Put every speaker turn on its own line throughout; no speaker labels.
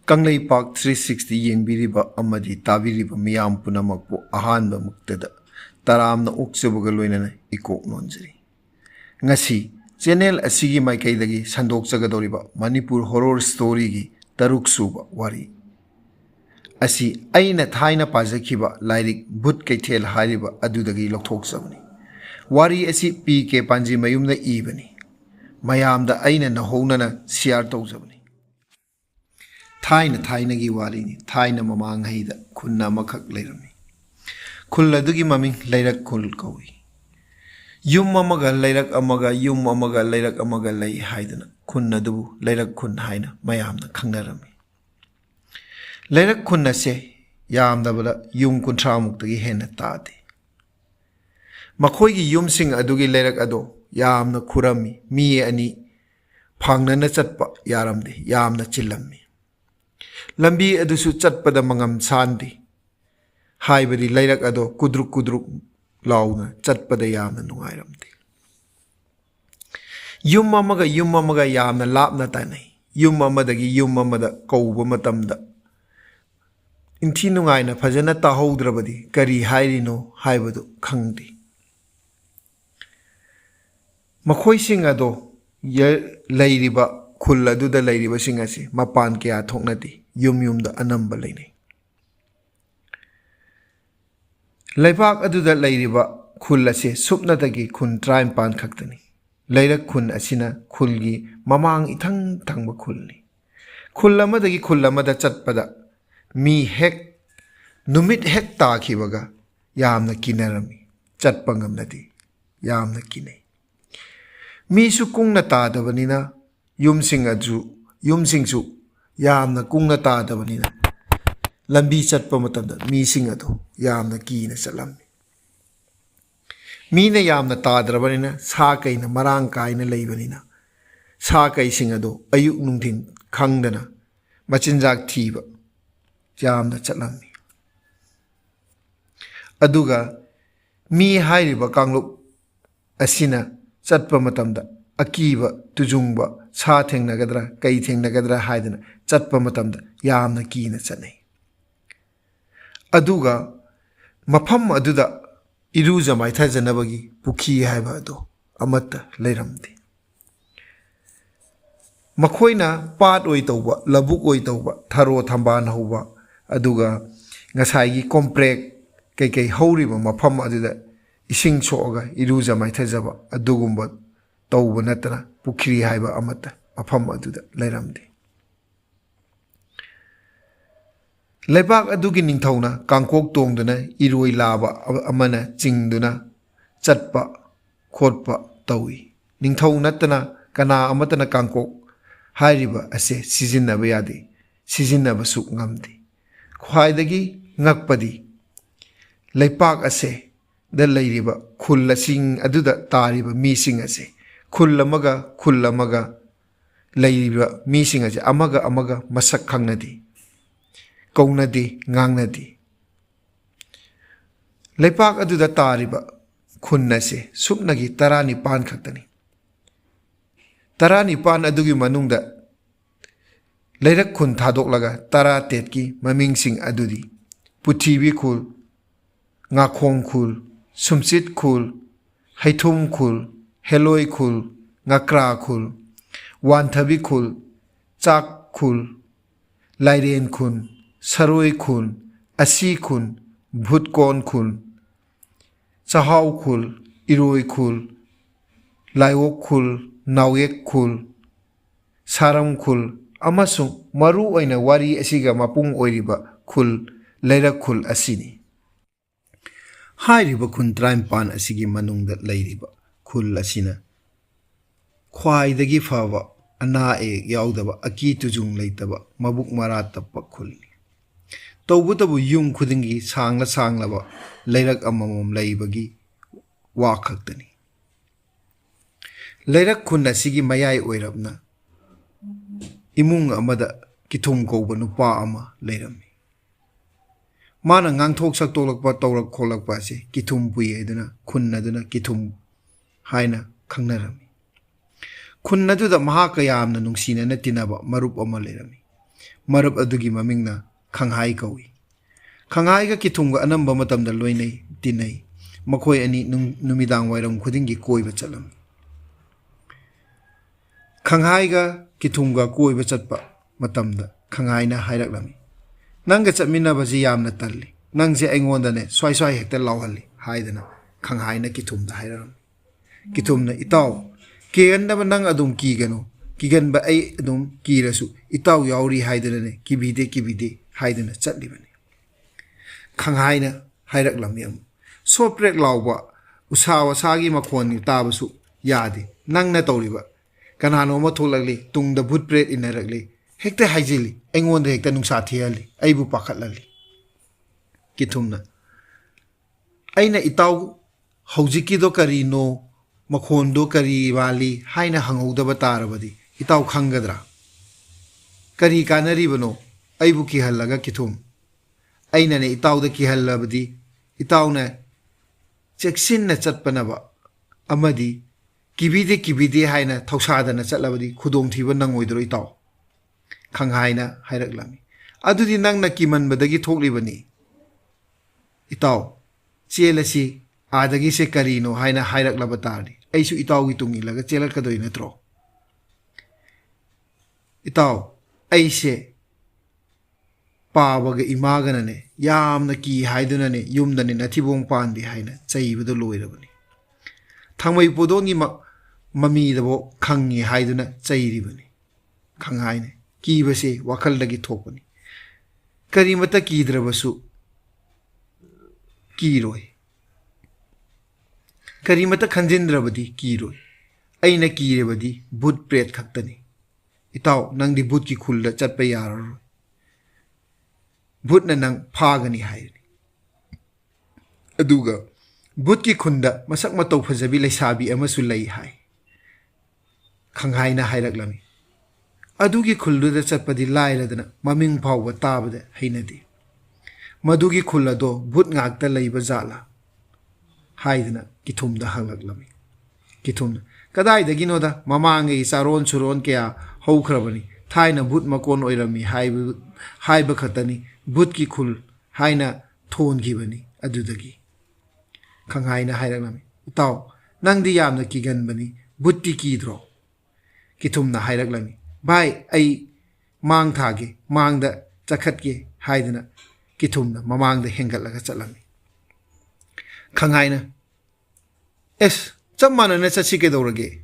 Kanglaipak 360 yengbiriba amadi tabiriba miyam punamakpu ahanba muktada taramna uksabuga loinana ikok nonjari. Ngasi channel asigi maikaidagi sandokchagadoriba Manipur horror story gi taruk suba wari. Asi aina thaina pajakhiba lairik Bhoot Kheithel hariba adudagi lokthokchabani. Wari asi PK Panji mayumna ibani. Mayamda aina nahounana share tawjabani. Thaina gi wari ni thaina mamang haida khunna makhak leirami. Khul adugi maming leirak khul kawi. Yum amaga leirak amaga yum amaga leirak amaga lei haidana khunna dubu leirak khun haina mayamna khangnarami. Leirak khunna se yamda bala yum kuntramukdagi henna taade. Makhoigi yum sing adugi leirak ado yamna khurami mi ani phangnana chatpa yaramde yamna chillammi. Lambi adusu chatpada mangam sandi. Haibari leirak ado kudruk launa chatpada yamna nungairamde. Yum amaga yamna lapna tanai. Yum amadagi yum amada kauba matamda. Inthi nungaina fajana tahoudrabadi kari hairino haibadu khangdi. Makhoi sing ado leiriba khul aduda leiriba sing asi mapan kya thoknati yum da anamba leini. Leibak aduda leiriba khul ase supnadagi khun traim pan khaktani. Leirak khun asina khulgi mamang ithang thangba khulni. Khul amadagi khul amada chatpada mi hek numit hek takhibaga yamna kinarami chatpa ngamnadi yamna kinai. Mi su kungna tadabanina yumsingsu yamna kungna tadabanina lambi chatpa matamda mi singado yamna kina chalammi. Mina yamna tadrabanina sa kaina marang kaina leibanina sa kai singado ayuk nungthin khangdana machinjak thiba yamna chalammi. Aduga mi hairiba kanglup asina chatpa matamda akiba tujungba sa thengnagadra kai thengnagadra haidana chatpa matamda yamna kina chanai. Aduga mafam aduda iruja maithajanabagi pukhi haiba ado amatta leiramdi. Makhoina pat oi tawba labuk oi tawba tharo thamban hauba aduga ngasaigi komprek kai hauriba mafam aduda ising soga iruja maithajaba adugumba tawba natana pukhri haiba amata mafam aduda leiramdi. Leibak adugi ningthauna kangkok tongduna iroi laba amana chingduna chatpa khotpa tawi. Ningthau natana kana amatana kangkok hairiba ase sijinnaba yade sijinnaba su ngamdi. Khwaidagi ngakpadi leipak ase da leiriba khul sing aduda tariba mi sing ase khul amaga leiriba mi sing ase amaga masak khangnadi kaunadi ngangnadi. Leipak aduda tariba khunna se supnagi tarani pan khaktani. Tarani pan adugi manungda leirak khun thadoklaga tara tetki maming sing adudi puthibi khul ngakhong khul sumchit khul haithum khul heloi khul ngakra khul wanthabi khul chak khul lairen khul saroi khul asi khul bhutkon khul chahau khul iroi khul laiwok khul nauyek khul saram khul amasung maru oina wari asiga mapung oiriba khul leirak khul asini. Hairiba khun traim pan asigi manungda leiriba khul asina khwaidagi faba ana yaudaba aki tujung leitaba mabuk mara tappa khulni. Tawbutabu yum khudingi sanglaba leirak amamom leibagi wa khaktani. Leirak khun asigi mayai oirabna imung amada kithum kauba nupa ama leirami. Mana ngangthok saktolakpa tawrak kholakpa ase kithum pui eduna khunna duna kithum haina khangnarami. Khunna duda mahaka yamna nungsina na tinaba marup ama leirami. Marup adugi mamingna Khanghai kawi. Khanghai ga kithumga anamba matamda loinai tinai. Makhoi ani numidang wairam khudingi koiba chalam. Khanghai ga kithumga koiba chatpa matamda Khanghai na hairak-lami. Nanga chatminabaji yamna talli. Nangse aingondane swai swai hekta lawhalli haidana Khanghai na kithumda hairam. Kithumna itaw kiganaba nang adum kigano kiganba ai adum kirasu itaw yauri haidana kibide haidana chatlibani. Khanghai na hairak-lami am soprek lawba usawa sagi makhon tabasu yade nangna tawriba kanano ma tholagli tungda bhut pret inarakli hekta haijili aingonda hekta nungsa thiyali aibu pakhatlali. Kithumna aina itaw haujikido karino makhondo kari wali haina hangudaba tarabadi itaw khangadra kari kanaribano aibu kihallaga kithum aina ne itawda kihallabadi itawna cheksinna chatpanaba amadi kibide haina thausadana chatlabadi khudong thiba nangoidro itaw. Khanghai na hairak-lami. Adudi nangna kimanbadagi thoklibani. Itaw chelasi adagi se karino haina hairak-laba tardi aisu itawgi tungilaga chelakadoi natro. Itaw aise pabaga imaganane yamna ki haidunane yumdane nathibong pandi haina chaibado loirabani. Thangmai podongi mamidabo khangi haiduna chairibani. Khanghai ne kibase wakaldagi thokpani. Karimata kidrabasu kiroi. Karimata khanjindrabadi kiroi. Aina kirebadi bhut pret khaktani. Itaw nangdi bhut ki khulda chatpa yararoi. Bhut na nang phagani hairi. Aduga bhut ki khunda masak matau phajabi laisabi amasu lai hai. Khanghai na hairak-lami. Adugi khulluda chatpadi lairadana maming phawba tabada hainadi. Madugi khullado bhut ngakta laiba jala haidana kithumda hanglak-lami. Kithumna kadaidaginoda mamangai charon suron kya haukrabani thaina bhut makon oirami haiba khatani bhut ki khul haina thongibani adudagi. Khanghai na hairak-lami. Itaw nangdi yamna kiganbani bhutti kidro. Kithumna hairak-lami. Bhai ai mang thage mangda chakhatge haidana kithumna mamangda hengatlaga chatlami. Khanghai na es chap manana chatsi kedorage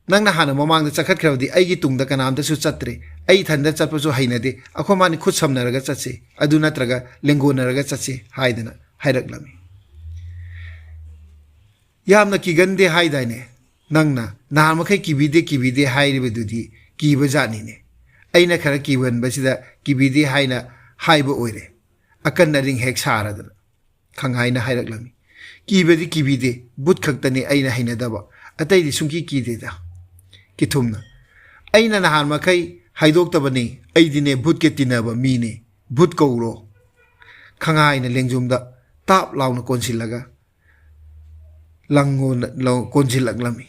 nangna hana mamangda chakhatkrabadi aigi tungda kanamda su chatre ai thanda chatpasu hainade akhomani khut samnaraga chatse adu natraga lengonaraga chatse haidana hairak-lami. Yamna kigande haidaine nangna nahamakai kibide hairibadudi kiba jatnine aina khara kibanbasida kibide haina haiba oire akanna ring hek saradana. Khanghai na hairak-lami. Kibadi kibide bhut khaktani aina hainadaba ataidi sungki kideda. Kithumna aina nahamakai haidoktabani aidine bhut ke tinaba mine bhut kauro. Khanghai na lengjumda tap launa konsilaga langon konsilak-lami.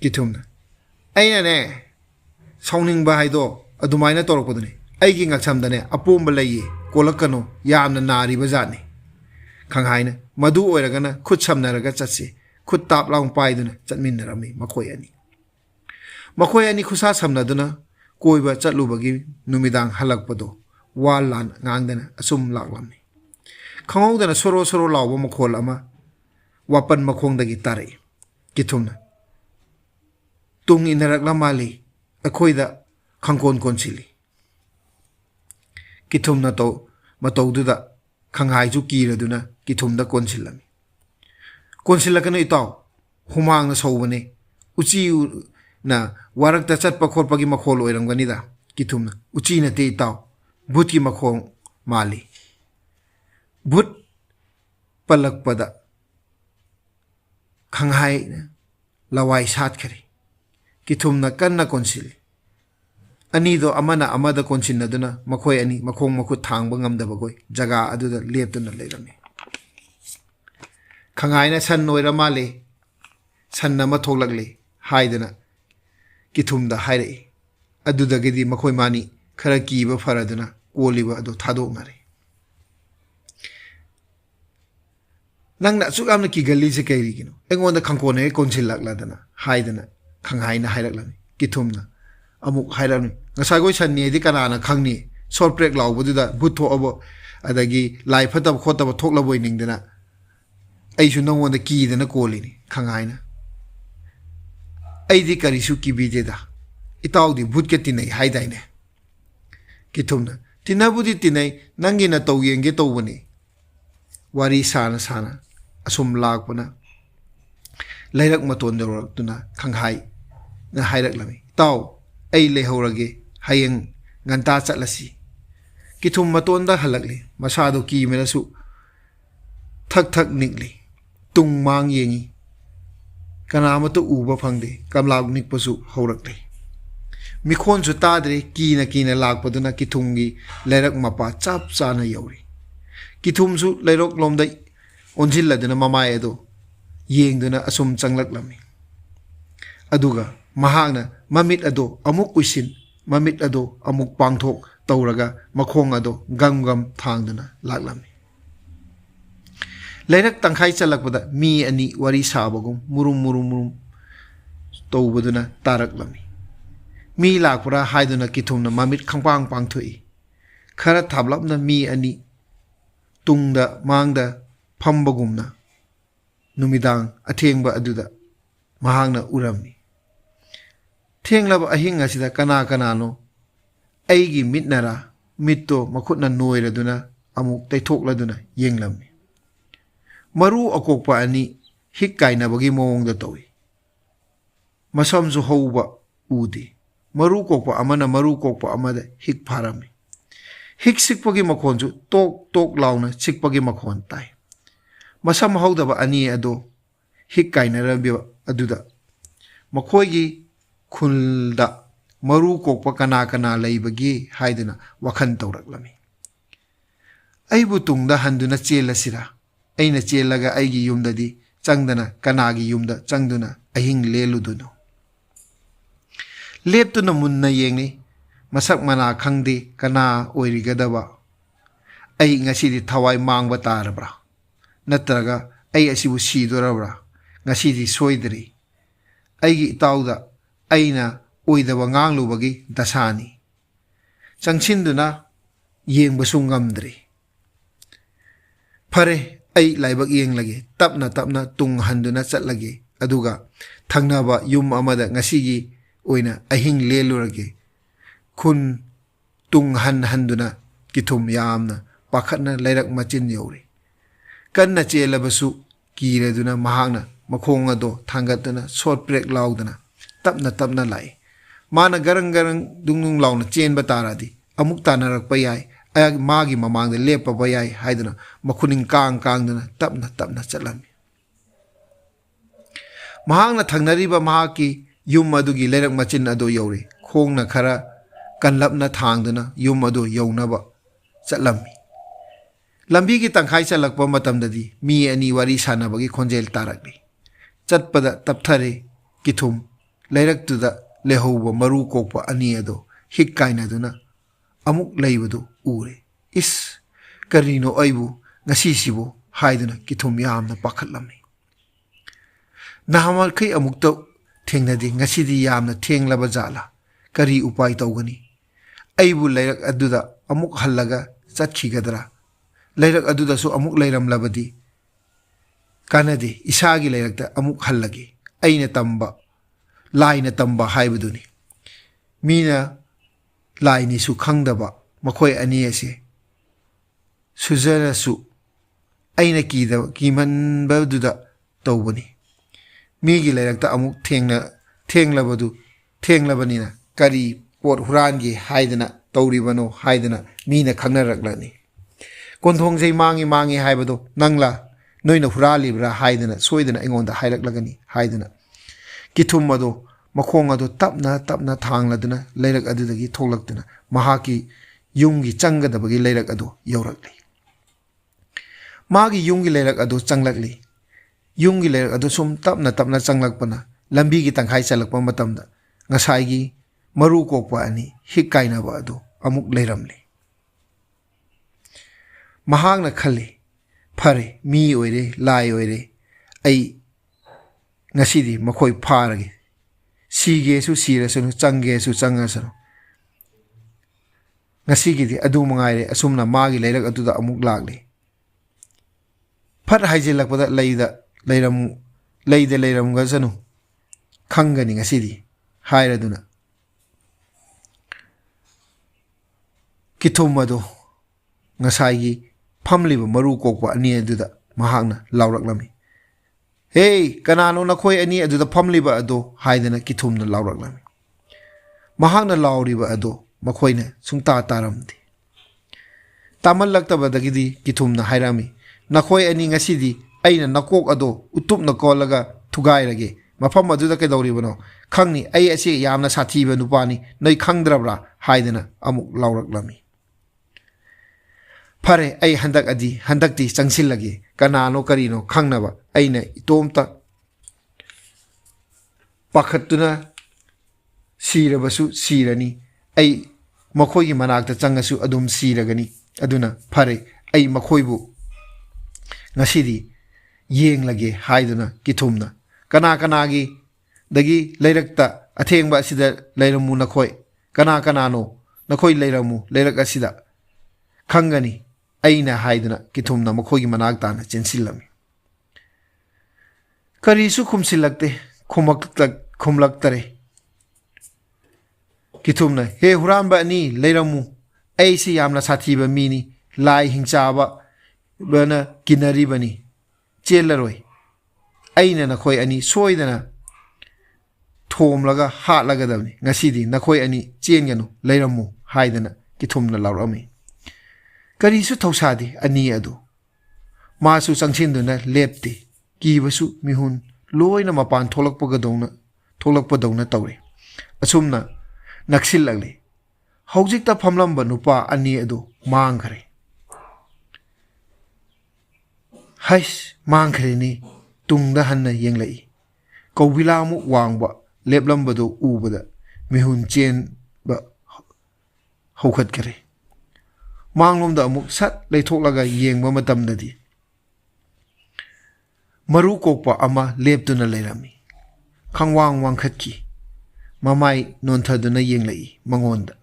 Kithumna aina ne sauningba haido adumaina torakpadane aigi ngaksamdane apomba laiye kolakano yamna nariba jatni. Khanghai na madu oiragana khut samnaraga chatse khut tap laung paiduna chatminarami makhoi ani. Makhoi ani khusa samnaduna koiba chatlubagi numidang halakpado wal lan ngangdana asum laklami. Khangawdana soro lawba makhol ama wapan makhongdagi tarai. Kithumna tung inarakla mali akhoida khangkon konsili. Kithumna to matawduda Khanghai ju kiraduna kithumda konsilami. Konsilakana itaw humang na sawbane uchi na warakta chatpa khorpagi makhol oiramganida. Kithumna uchi na te itaw bhut ki makhong mali. Bhut palakpada Khanghai lawai satkari. Kithumna kanna konsili. Anido amana amada konsinnaduna makhoi ani makhong makhut thangba ngamdabagoi jaga aduda leptuna leirami. Khanghai na san noira male san nama thoklakle haidana kithumda hairai. Adudagidi makhoi mani खरा कीब फरदना कोलिब अदो थादोकनारे नंगना सुगाम की गली से कईरिगिनो एंगोंदा खंकोने कोनसिललाक्लादना हाइदना खंहाइना हाइरक्लानि किथुमना अमुक हाइरक्नि ngसागोय सन्नेदि कनाना खंगनि short break लाउबदुदा भूत थोअबो अदगी लाई फतब खोतब थोकलबोय निंगदना अइसु नंगोंदा कीदना कोलिनि खंहाइना अइदि करिसु कीबिदेदा इताउदी भूत के तिनै हाइदाइने किथुमना तिनाबुदी तिनै नंगिना तौ येंगे तौबनी वारी साना साना असुम लाकपना लैरक मतोन दौरक्तुना खंहाइ ना हाइरक्लमी ताउ ऐ लेहौरगे हयेंग nganta chatlasi किथुम मतोंदा हलकले मसादो की मेरसु थक थक निकली तुंग मांग येंगी कनामतो उबा फंगदे कमलाग निकपसु हौरकले मिखोनसु तादरे कीना लाकपदुना किथुमगी लैरक मपा चाप चाना यौरी किथुमसु लैरोक लोमदा ओंजिल्लदुना ममाय अदो येंगदुना असुम चंगलक्लमी अदुगा महागना ममित अदो अमुक उसिन ममित अदो अमुक पांगथोक तौरगा मखोंग अदो गम गम थांगदुना लाक्लमी लैरक तंखाई चलकपदा मी अनि वरी साबगुम मुरुम तौबदुना तारक्लमी मी लाकपुरा हाइदुना किथुमना ममित खंपांग पांगथोई खरा थाबलपना मी अनि तुंगदा मांगदा फंबगुमना नुमिदांग अथेंगबा अदुदा महागना उरमनी थेंगलब अहिंग असिदा कना कनानो ऐगी मिटनरा मिट्टो मखुटना नोइरदुना अमुक तैथोकलदुना येंगलमनी मरु अकोकपा अनि हिक काइनबगी मोंगदा तौई मसमजु हौबा उदे मरु कोकपा अमना मरु कोकपा अमदा हिक फारमी हिक सिकपगी मखोनजु तोक तोक लाउना सिकपगी मखोन ताई मसम हौदबा अनि अदो हिक काइनरबि अदुदा मखोइगी खुलदा मरु कोकपा कना कना लैबगी हाइदुना वखन तौरक्लमी अइबु तुंगदा हंदुना चेलसिरा अइना चेलगा अइगी युमददी चंगदना कनागी युमदा चंगदुना अहिंग लेलुदुनो लेप्तुना मुन्ना येंगनी मसक मना खंगदे कना ओइरिगदबा अइ ngasiदी थवाई मांगबा तारब्रा नत्रगा अइ असिबु सीदोरब्रा ngasiदी सोइदरी अइगी इताउदा अइना ओइदबा nganglubagi दसानी चंगसिंदुना येंगबसु ngamdri फरे अइ लाइबक येंगलगे तपना तपना तुंग हंदुना चटलगे अदुगा थंगनाबा युम अमदा ngasiगी ओइना अहिंग लेलुरगे खुन तुंग हंदुना किथुम यामना पाखतना लैरक मचिन यौरी कन्ना चेलबसु कीरदुना महागना मखोंग अदो थांगतना शॉर्ट ब्रेक लाउदना तपना तपना लाई माना गरंग गरंग दुंगुंग लाउना चेनबा तारादी अमुक तानरकपा याय मागी ममांगदा लेपबा याय हाइदना मखुनिंग कांग कांगदना तपना तपना चलमी महागना थंगनरिबा महाकी युम अदुगी लैरक मचिन अदो यौरी खोंगना खरा कनलपना थांगदना युम अदो यौनबा चलमी लंबी की तंखाई चलकपा मतमददी मी अनि वारी सानबगी खोंजेल तारकली चटपदा तपथरे किथुम लैरक्तुदा लेहौबा मरु कोकपा अनि अदो हिक काइनदुना अमुक लैबदु उरे इस करिनो अइबु ngasiसिबु हाइदुना किथुम यामना पाखलमी नाहमलखै अमुक्त थेंगनदि ngasiदी यामना थेंगलबा जाला करी उपाय तौगनी अइबु लैरक अदुदा अमुक हल्लगा चटखिगदरा लैरक अदुदासु अमुक लैरमलबदी कानदि इसागी लैरकता अमुक हल्लगी अइना तंबा लाइना तंबा हाइबदुनी मीना लाइनी सु खंगदबा मखोय अनि असे सुजरसु अइना कीमनबदुदा तौबनी मीगी लैरकता अमुक थेंगलबनिना करी पोट हुरानगी हाइदना तौरिबनो हाइदना मीना खंगनरक्लनी कोंथोंजै मांगी हाइबदो नंगला नोइना हुरालिब्रा हाइदना सोइदना एंगोंदा हाइरक्लगनी हाइदना किथुम अदो मखोंग अदो तपना तपना थांगलदना लैरक अदुदगी थोलक्तना महाकी युंगी चंगदबगी लैरक अदो यौरक्ली मागी युंगी लैरक अदो चंगलक्ली युंगी लैरक अदो सुम तपना तपना चंगलकपना लंबी की तंखाई चलकपा मतमदा ngसाइगी मरु कोकपा अनि हिक काइनबा अदो ꯑꯃꯨꯛ ꯂꯩꯔꯝꯂꯤ꯫ ꯃꯍꯥꯛꯅ ꯈꯜꯂꯤ, ꯐꯔꯦ, ꯃꯤ ꯑꯣꯏꯔꯦ, ꯂꯥꯏ ꯑꯣꯏꯔꯦ, ꯑꯩ ꯉꯁꯤꯗꯤ ꯃꯈꯣꯏ ꯐꯥꯔꯒꯦ, ꯁꯤꯒꯦꯁꯨ ꯁꯤꯔꯁꯅꯨ, ꯆꯪꯒꯦꯁꯨ ꯆꯪꯉꯁꯅꯨ, ꯉꯁꯤꯒꯤꯗꯤ ꯑꯗꯨ ꯃꯉꯥꯏꯔꯦ꯫ ꯑꯁꯨꯝꯅ ꯃꯥꯒꯤ ꯂꯩꯔꯛ ꯑꯗꯨꯗ ꯑꯃꯨꯛ ꯂꯥꯛꯂꯤ꯫ ꯐꯠ ꯍꯥꯏꯖꯤꯜꯂꯛꯄꯗ ꯂꯩꯗ ꯂꯩꯔꯝꯒꯁꯅꯨ, ꯈꯪꯒꯅꯤ ꯉꯁꯤꯗꯤ ꯍꯥꯏꯔꯗꯨꯅ ꯀꯤꯊꯨꯝ ꯑꯗꯨ ꯉꯁꯥꯏꯒꯤ ꯐꯝꯂꯤꯕ ꯃꯔꯨ ꯀꯣꯛꯄ ꯑꯅꯤ ꯑꯗꯨꯗ ꯃꯍꯥꯛꯅ ꯂꯥꯎꯔꯛꯂꯝꯃꯤ꯫ ꯍꯦ, ꯀꯅꯥꯅꯣ ꯅꯈꯣꯏ ꯑꯅꯤ ꯑꯗꯨꯗ ꯐꯝꯂꯤꯕ ꯑꯗꯣ ꯍꯥꯏꯗꯅ ꯀꯤꯊꯨꯝꯅ ꯂꯥꯎꯔꯛꯂꯝꯃꯤ꯫ ꯃꯍꯥꯛꯅ ꯂꯥꯎꯔꯤꯕ ꯑꯗꯣ ꯃꯈꯣꯏꯅ ꯁꯨꯡꯇꯥ ꯇꯥꯔꯝꯗꯦ꯫ ꯇꯥꯃꯜꯂꯛꯇꯕꯗꯒꯤꯗꯤ ꯀꯤꯊꯨꯝꯅ ꯍꯥꯏꯔꯝꯃꯤ, ꯅꯈꯣꯏ ꯑꯅꯤ ꯉꯁꯤꯗꯤ ꯑꯩꯅ ꯅꯀꯣꯛ ꯑꯗꯣ ꯎꯇꯨꯞꯅ ꯀꯣꯜꯂꯒ ꯊꯨꯒꯥꯏꯔꯒꯦ꯫ ꯃꯐꯝ ꯑꯗꯨꯗ ꯀꯩꯗꯧꯔꯤꯕꯅꯣ? ꯈꯪꯅꯤ, ꯑꯩ ꯑꯁꯤ ꯌꯥꯝꯅ ꯁꯥꯊꯤꯕ ꯅꯨꯄꯥꯅꯤ, ꯅꯣꯏ ꯈꯪꯗ꯭ꯔꯕ꯭ꯔꯥ? ꯍꯥꯏꯗꯅ ꯑꯃꯨꯛ ꯂꯥꯎꯔꯛꯂꯝꯃꯤ꯫ ꯐꯔꯦ, ꯑꯩ ꯍꯟꯗꯛꯇꯤ ꯆꯪꯁꯤꯜꯂꯒꯦ, ꯀꯅꯥꯅꯣ ꯀꯔꯤꯅꯣ ꯈꯪꯅꯕ ꯑꯩꯅ ꯏꯇꯣꯝꯇ ꯄꯥꯈꯠꯇꯨꯅ ꯁꯤꯔꯕꯁꯨ ꯁꯤꯔꯅꯤ, ꯑꯩ ꯃꯈꯣꯏꯒꯤ ꯃꯅꯥꯛꯇ ꯆꯪꯉꯁꯨ ꯑꯗꯨꯝ ꯁꯤꯔꯒꯅꯤ꯫ ꯑꯗꯨꯅ ꯐꯔꯦ, ꯑꯩ ꯃꯈꯣꯏꯕꯨ ꯉꯁꯤꯗꯤ ꯌꯦꯡꯂꯒꯦ ꯍꯥꯏꯗꯨꯅ ꯀꯤꯊꯨꯝꯅ ꯀꯅꯥ ꯀꯅꯥꯒꯤ ꯗꯒꯤ ꯂꯩꯔꯛꯇ ꯑꯊꯦꯡꯕ ꯑꯁꯤꯗ ꯂꯩꯔꯝꯃꯨ, ꯅꯈꯣꯏ ꯀꯅꯥ ꯀꯅꯥꯅꯣ, ꯅꯈꯣꯏ ꯂꯩꯔꯝꯃꯨ ꯂꯩꯔꯛ ꯑꯁꯤꯗ, ꯈꯪꯒꯅꯤ ꯑꯩꯅ ꯍꯥꯏꯗꯨꯅ ꯀꯤꯊꯨꯝꯅ ꯃꯈꯣꯏꯒꯤ ꯃꯅꯥꯛ ꯇꯥꯅ ꯆꯦꯟꯁꯤꯜꯂꯝꯃꯤ꯫ ꯀꯔꯤꯁꯨ ꯈꯨꯝꯁꯤꯜꯂꯛꯇꯦ, ꯈꯨꯝꯂꯛꯇꯔꯦ꯫ ꯀꯤꯊꯨꯝꯅ, ꯍꯦ ꯍꯨꯔꯥꯟꯕ ꯑꯅꯤ, ꯂꯩꯔꯝꯃꯨ, ꯑꯩꯁꯤ ꯌꯥꯝꯅ ꯁꯥꯊꯤꯕ ꯃꯤꯅꯤ, ꯂꯥꯏ ꯍꯤꯡꯆꯥꯕꯅ ꯀꯤꯟꯅꯔꯤꯕꯅꯤ, ꯆꯦꯜꯂꯔꯣꯏ, ꯑꯩꯅ ꯅꯈꯣꯏ ꯑꯅꯤ ꯁꯣꯏꯗꯅ ꯊꯣꯝꯂꯒ ꯍꯥꯠꯂꯒꯗꯕꯅꯤ, ꯉꯁꯤꯗꯤ ꯅꯈꯣꯏ ꯑꯅꯤ ꯆꯦꯟꯒꯅꯨ, ꯂꯩꯔꯝꯃꯨ ꯍꯥꯏꯗꯅ ꯀꯤꯊꯨꯝꯅ ꯂꯥꯎꯔꯛꯑꯝꯃꯤ꯫ ꯀꯔꯤꯁꯨ ꯊꯧꯁꯥꯗꯦ ꯑꯅꯤ ꯑꯗꯨ꯫ ꯃꯥꯁꯨ ꯆꯪꯁꯤꯟꯗꯨꯅ ꯂꯦꯞꯇꯦ, ꯀꯤꯕꯁꯨ ꯃꯤꯍꯨꯟ ꯂꯣꯏꯅ ꯃꯄꯥꯟ ꯊꯣꯛꯂꯛꯄꯗꯧꯅ ꯇꯧꯔꯦ꯫ ꯑꯁꯨꯝꯅ ꯅꯛꯁꯤꯜꯂꯛꯂꯤ꯫ ꯍꯧꯖꯤꯛꯇ ꯐꯝꯂꯝꯕ ꯅꯨꯄꯥ ꯑꯅꯤ ꯑꯗꯨ ꯃꯥꯡꯈꯔꯦ꯫ ꯍꯩꯁ, ꯃꯥꯡꯈ꯭ꯔꯦꯅꯦ꯫ ꯇꯨꯡꯗ ꯍꯟꯅ ꯌꯦꯡꯂꯛꯏ꯫ ꯀꯧꯕꯤꯂꯥꯃꯨꯛ ꯋꯥꯡꯕ ꯂꯦꯞꯂꯝꯕꯗꯨ ꯎꯕꯗ ꯃꯤꯍꯨꯟ ꯆꯦꯟꯕ ꯍꯧꯈꯠꯈꯔꯦ꯫ ꯃꯥꯡꯂꯣꯝꯗ ꯑꯃꯨꯛ ꯁꯠ ꯂꯩꯊꯣꯛꯂꯒ ꯌꯦꯡꯕ ꯃꯇꯝꯗꯗꯤ ꯃꯔꯨ ꯀꯣꯛꯄ ꯑꯃ ꯂꯦꯞꯇꯨꯅ ꯂꯩꯔꯝꯃꯤ꯫ ꯈꯪꯋꯥꯡ ꯋꯥꯡꯈꯠꯈꯤ, ꯃꯃꯥꯏ ꯅꯣꯟꯊꯗꯨꯅ ꯌꯦꯡꯂꯛꯏ ꯃꯉꯣꯟꯗ꯫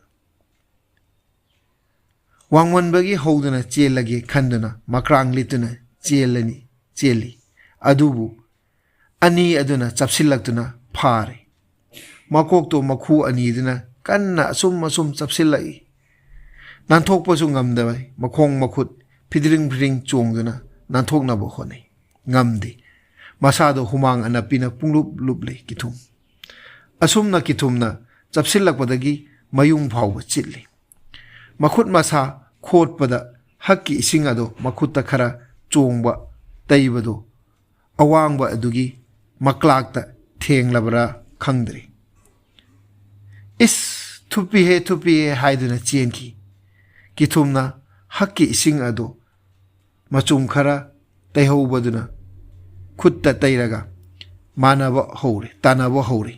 ꯋꯥꯡꯃꯟꯕꯒꯤ ꯍꯧꯗꯨꯅ ꯆꯦꯜꯂꯒꯦ ꯈꯟꯗꯨꯅ ꯃꯀ꯭ꯔꯥꯡ ꯂꯤꯠꯇꯨꯅ ꯆꯦꯜꯂꯤ, ꯑꯗꯨꯕꯨ ꯑꯅꯤ ꯑꯗꯨꯅ ꯆꯞꯁꯤꯜꯂꯛꯇꯨꯅ ꯐꯥꯔꯦ꯫ ꯃꯀꯣꯛꯇꯣ ꯃꯈꯨ ꯑꯅꯤꯗꯨꯅ ꯀꯟꯅ ꯑꯁꯨꯝ ꯆꯞꯁꯤꯜꯂꯛꯏ꯫ ꯅꯥꯟꯊꯣꯛꯄꯁꯨ ꯉꯝꯗꯕ ꯃꯈꯣꯡ ꯃꯈꯨꯠ ꯐꯤꯗ꯭ꯔꯤꯡ ꯆꯣꯡꯗꯨꯅ ꯅꯥꯟꯊꯣꯛꯅꯕ ꯍꯣꯠꯅꯩ, ꯉꯝꯗꯦ꯫ ꯃꯁꯥꯗꯣ ꯍꯨꯃꯥꯡ ꯑꯅꯞꯄꯤꯅ ꯄꯨꯡꯂꯨꯞ ꯂꯨꯞꯂꯦ ꯀꯤꯊꯨꯝ꯫ ꯑꯁꯨꯝꯅ ꯀꯤꯊꯨꯝꯅ ꯆꯞꯁꯤꯜꯂꯛꯄꯗꯒꯤ ꯃꯌꯨꯡ ꯐꯥꯎꯕ ꯆꯤꯠꯂꯤ꯫ ꯃꯈꯨꯠ ꯃꯁꯥ ꯈꯣꯠꯄꯗ ꯍꯛꯀꯤ ꯏꯁꯤꯡ ꯑꯗꯣ ꯃꯈꯨꯠꯇ ꯈꯔ ꯆꯣꯡꯕ ꯇꯩꯕꯗꯣ ꯑꯋꯥꯡꯕ ꯑꯗꯨꯒꯤ ꯃꯀ꯭ꯂꯥꯛꯇ ꯊꯦꯡꯂꯕ꯭ꯔꯥ ꯈꯪꯗ꯭ꯔꯦ꯫ ꯏꯁ, ꯊꯨꯞꯄꯤꯍꯦ ꯍꯥꯏꯗꯨꯅ ꯆꯦꯟꯈꯤ꯫ ꯀꯤꯊꯨꯝꯅ ꯍꯛꯀꯤ ꯏꯁꯤꯡ ꯑꯗꯣ ꯃꯆꯨꯝ ꯈꯔ ꯇꯩꯍꯧꯕꯗꯨꯅ ꯈꯨꯠꯇ ꯇꯩꯔꯒ ꯇꯥꯟꯅꯕ ꯍꯧꯔꯦ꯫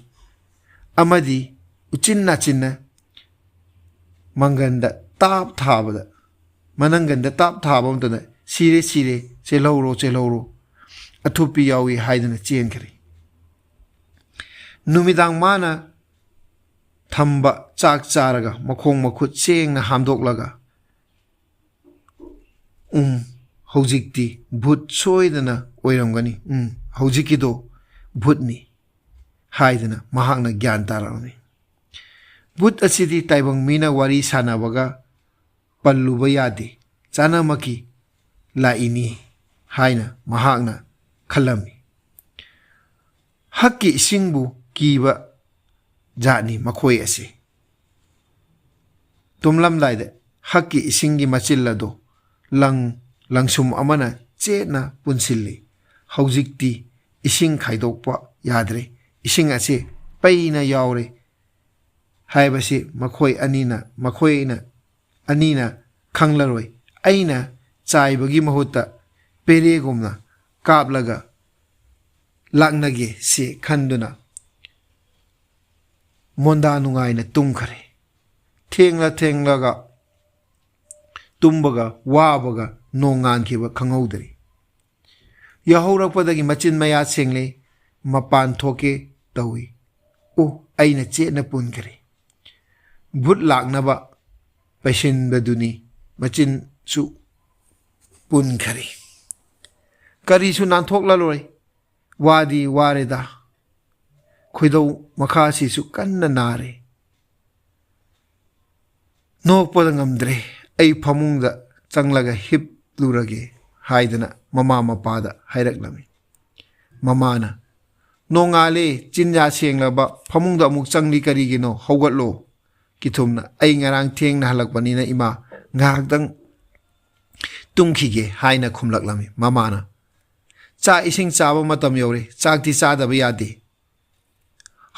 ꯑꯃꯗꯤ ꯎꯆꯤꯟ ꯅꯥꯆꯤꯟꯅ ꯃꯅꯪꯒꯟꯗ ꯇꯥꯞ ꯊꯥꯕ ꯃꯇꯝꯗ ꯁꯤꯔꯦ, ꯆꯦꯜꯍꯧꯔꯣ, ꯑꯊꯨꯞꯄꯤ ꯌꯥꯎꯏ ꯍꯥꯏꯗꯨꯅ ꯆꯦꯟꯈꯔꯦ꯫ ꯅꯨꯃꯤꯗꯥꯡ ꯃꯥꯅ ꯊꯝꯕ ꯆꯥꯛ ꯆꯥꯔꯒ ꯃꯈꯣꯡ ꯃꯈꯨꯠ ꯁꯦꯡꯅ ꯍꯥꯝꯗꯣꯛꯂꯒ ꯍꯧꯖꯤꯛꯇꯤ ꯚꯨꯠ ꯁꯣꯏꯗꯅ ꯑꯣꯏꯔꯝꯒꯅꯤ, ꯍꯧꯖꯤꯛꯀꯤꯗꯣ ꯚꯨꯠꯅꯤ ꯍꯥꯏꯗꯅ ꯃꯍꯥꯛꯅ ꯒ꯭ꯌꯥꯟ ꯇꯥꯔꯛꯑꯝꯃꯤ꯫ ꯚꯨꯠ ꯑꯁꯤꯗꯤ ꯇꯥꯏꯕꯪ ꯃꯤꯅ ꯋꯥꯔꯤ ꯁꯥꯟꯅꯕꯒ ꯄꯜꯂꯨꯕ ꯌꯥꯗꯦ, ꯆꯥꯅꯃꯛꯀꯤ ꯂꯥꯛꯏꯅꯤ ꯍꯥꯏꯅ ꯃꯍꯥꯛꯅ ꯈꯜꯂꯝꯃꯤ꯫ ꯍꯛꯀꯤ ꯏꯁꯤꯡꯕꯨ ꯀꯤꯕ ꯖꯥꯠꯅꯤ ꯃꯈꯣꯏ ꯑꯁꯤ꯫ ꯇꯨꯝꯂꯝꯗꯥꯏꯗ ꯍꯛꯀꯤ ꯏꯁꯤꯡꯒꯤ ꯃꯆꯤꯜ ꯑꯗꯣ ꯂꯪꯁꯨꯝ ꯑꯃꯅ ꯆꯦꯠꯅ ꯄꯨꯟꯁꯤꯜꯂꯤ꯫ ꯍꯧꯖꯤꯛꯇꯤ ꯏꯁꯤꯡ ꯈꯥꯏꯗꯣꯛꯄ ꯌꯥꯗ꯭ꯔꯦ, ꯏꯁꯤꯡ ꯑꯁꯤ ꯄꯩꯅ ꯌꯥꯎꯔꯦ ꯍꯥꯏꯕꯁꯤ ꯃꯈꯣꯏꯅ ꯑꯅꯤꯅ ꯈꯪꯂꯔꯣꯏ꯫ ꯑꯩꯅ ꯆꯥꯏꯕꯒꯤ ꯃꯍꯨꯠꯇ ꯄꯦꯔꯦꯒꯨꯝꯅ ꯀꯥꯞꯂꯒ ꯂꯥꯛꯅꯒꯦ ꯁꯤ ꯈꯟꯗꯨꯅ ꯃꯣꯟꯗꯥ ꯅꯨꯡꯉꯥꯏꯅ ꯇꯨꯝꯈꯔꯦ꯫ ꯊꯦꯡꯂꯒ ꯇꯨꯝꯕꯒ ꯋꯥꯕꯒ ꯅꯣꯡ ꯉꯥꯟꯈꯤꯕ ꯈꯪꯍꯧꯗ꯭ꯔꯤ ꯌꯥꯍꯧꯔꯛꯄꯗꯒꯤ ꯃꯆꯤꯟ ꯃꯌꯥ ꯁꯦꯡꯂꯦ ꯃꯄꯥꯟ ꯊꯣꯛꯀꯦ ꯇꯧꯏ ꯑꯩꯅ ꯆꯦꯠꯅ ꯄꯨꯟꯈ꯭ꯔꯦ ꯚꯨꯠ ꯂꯥꯛꯅꯕ ꯄꯩꯁꯤꯟꯕꯗꯨꯅꯤ ꯃꯆꯤꯟꯁꯨ ꯄꯨꯟꯈ꯭ꯔꯦ ꯀꯔꯤꯁꯨ ꯅꯥꯟꯊꯣꯛꯂꯔꯣꯏ ꯋꯥꯗꯤ ꯋꯥꯔꯦꯗ ꯈꯣꯏꯗꯧ ꯃꯈꯥꯁꯤꯁꯨ ꯀꯟꯅ ꯅꯥꯔꯦ ꯅꯣꯛꯄꯗ ꯉꯝꯗ꯭ꯔꯦ ꯑꯩ ꯐꯃꯨꯡꯗ ꯆꯪꯂꯒ ꯍꯤꯞꯂꯨꯔꯒꯦ ꯍꯥꯏꯗꯅ ꯃꯃꯥ ꯃꯄꯥꯗ ꯍꯥꯏꯔꯛꯂꯝꯃꯤ ꯃꯃꯥꯅ ꯅꯣꯡꯉꯥꯜꯂꯦ ꯆꯤꯟꯌꯥ ꯁꯦꯡꯂꯕ ꯐꯃꯨꯡꯗ ꯑꯃꯨꯛ ꯆꯪꯂꯤ ꯀꯔꯤꯒꯤꯅꯣ ꯍꯧꯒꯠꯂꯣ ꯀꯤꯊꯨꯝꯅ ꯑꯩ ꯉꯔꯥꯡ ꯊꯦꯡꯅ ꯍꯜꯂꯛꯄꯅꯤꯅ ꯏꯃꯥ ꯉꯥꯏꯍꯥꯛꯇꯪ ꯇꯨꯝꯈꯤꯒꯦ ꯍꯥꯏꯅ ꯈꯨꯝꯂꯛꯂꯝꯃꯤ ꯃꯃꯥꯅ ꯆꯥꯛ ꯏꯁꯤꯡ ꯆꯥꯕ ꯃꯇꯝ ꯌꯧꯔꯦ ꯆꯥꯛꯇꯤ ꯆꯥꯗꯕ ꯌꯥꯗꯦ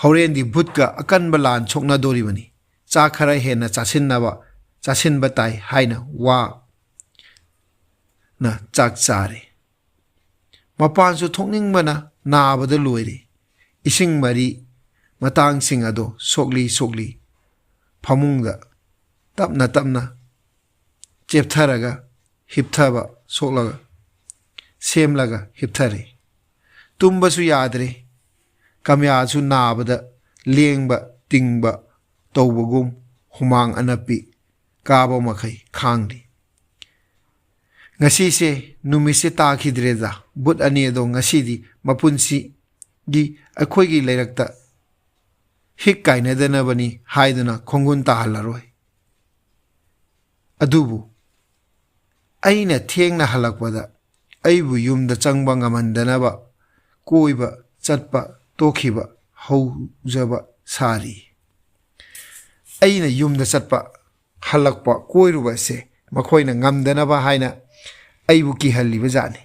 ꯍꯣꯔꯦꯟꯗꯤ ꯚꯨꯠꯀ ꯑꯀꯟꯕ ꯂꯥꯟ ꯁꯣꯛꯅꯗꯣꯔꯤꯕꯅꯤ ꯆꯥꯛ ꯈꯔ ꯍꯦꯟꯅ ꯆꯥꯁꯤꯟꯕ ꯇꯥꯏ ꯍꯥꯏꯅ ꯋꯥꯅ ꯆꯥꯛ ꯆꯥꯔꯦ ꯃꯄꯥꯟꯁꯨ ꯊꯣꯛꯅꯤꯡꯕꯅ ꯅꯥꯕꯗ ꯂꯣꯏꯔꯦ ꯏꯁꯤꯡ ꯃꯔꯤ ꯃꯇꯥꯡꯁꯤꯡ ꯑꯗꯣ ꯁꯣꯛꯂꯤ ꯐꯃꯨꯡꯗ ꯇꯞꯅ ꯆꯦꯞꯊꯔꯒ ꯍꯤꯞꯊꯕ ꯁꯦꯝꯂꯒ ꯍꯤꯞꯊꯔꯦ ꯇꯨꯝꯕꯁꯨ ꯌꯥꯗ꯭ꯔꯦ ꯀꯃꯌꯥꯁꯨ ꯅꯥꯕꯗ ꯂꯦꯡꯕ ꯇꯤꯡꯕ ꯇꯧꯕꯒꯨꯝ ꯍꯨꯃꯥꯡ ꯑꯅꯞꯄꯤ ꯀꯥꯕ ꯃꯈꯩ ꯈꯥꯡꯂꯤ ꯉꯁꯤꯁꯦ ꯅꯨꯃꯤꯠꯁꯦ ꯇꯥꯈꯤꯗ꯭ꯔꯦꯗ ꯚꯨꯠ ꯑꯅꯤ ꯑꯗꯣ ꯉꯁꯤꯗꯤ ꯃꯄꯨꯟꯁꯤꯒꯤ ꯑꯩꯈꯣꯏꯒꯤ ꯂꯩꯔꯛꯇ ꯍꯤꯛ ꯀꯥꯏꯅꯗꯅꯕꯅꯤ ꯍꯥꯏꯗꯨꯅ ꯈꯣꯡꯒꯨꯟ ꯇꯥꯍꯜꯂꯔꯣꯏ ꯑꯗꯨꯕꯨ ꯑꯩꯅ ꯊꯦꯡꯅ ꯍꯜꯂꯛꯄꯗ ꯑꯩꯕꯨ ꯌꯨꯝꯗ ꯆꯪꯕ ꯉꯝꯍꯟꯗꯅꯕ ꯀꯣꯏꯕ ꯆꯠꯄ ꯇꯣꯛꯈꯤꯕ ꯍꯧꯖꯕ ꯁꯥꯔꯤ ꯑꯩꯅ ꯌꯨꯝꯗ ꯍꯜꯂꯛꯄ ꯀꯣꯏꯔꯨꯕꯁꯦ ꯃꯈꯣꯏꯅ ꯉꯝꯗꯅꯕ ꯍꯥꯏꯅ ꯑꯩꯕꯨ ꯀꯤꯍꯜꯂꯤꯕ ꯖꯥꯠꯅꯤ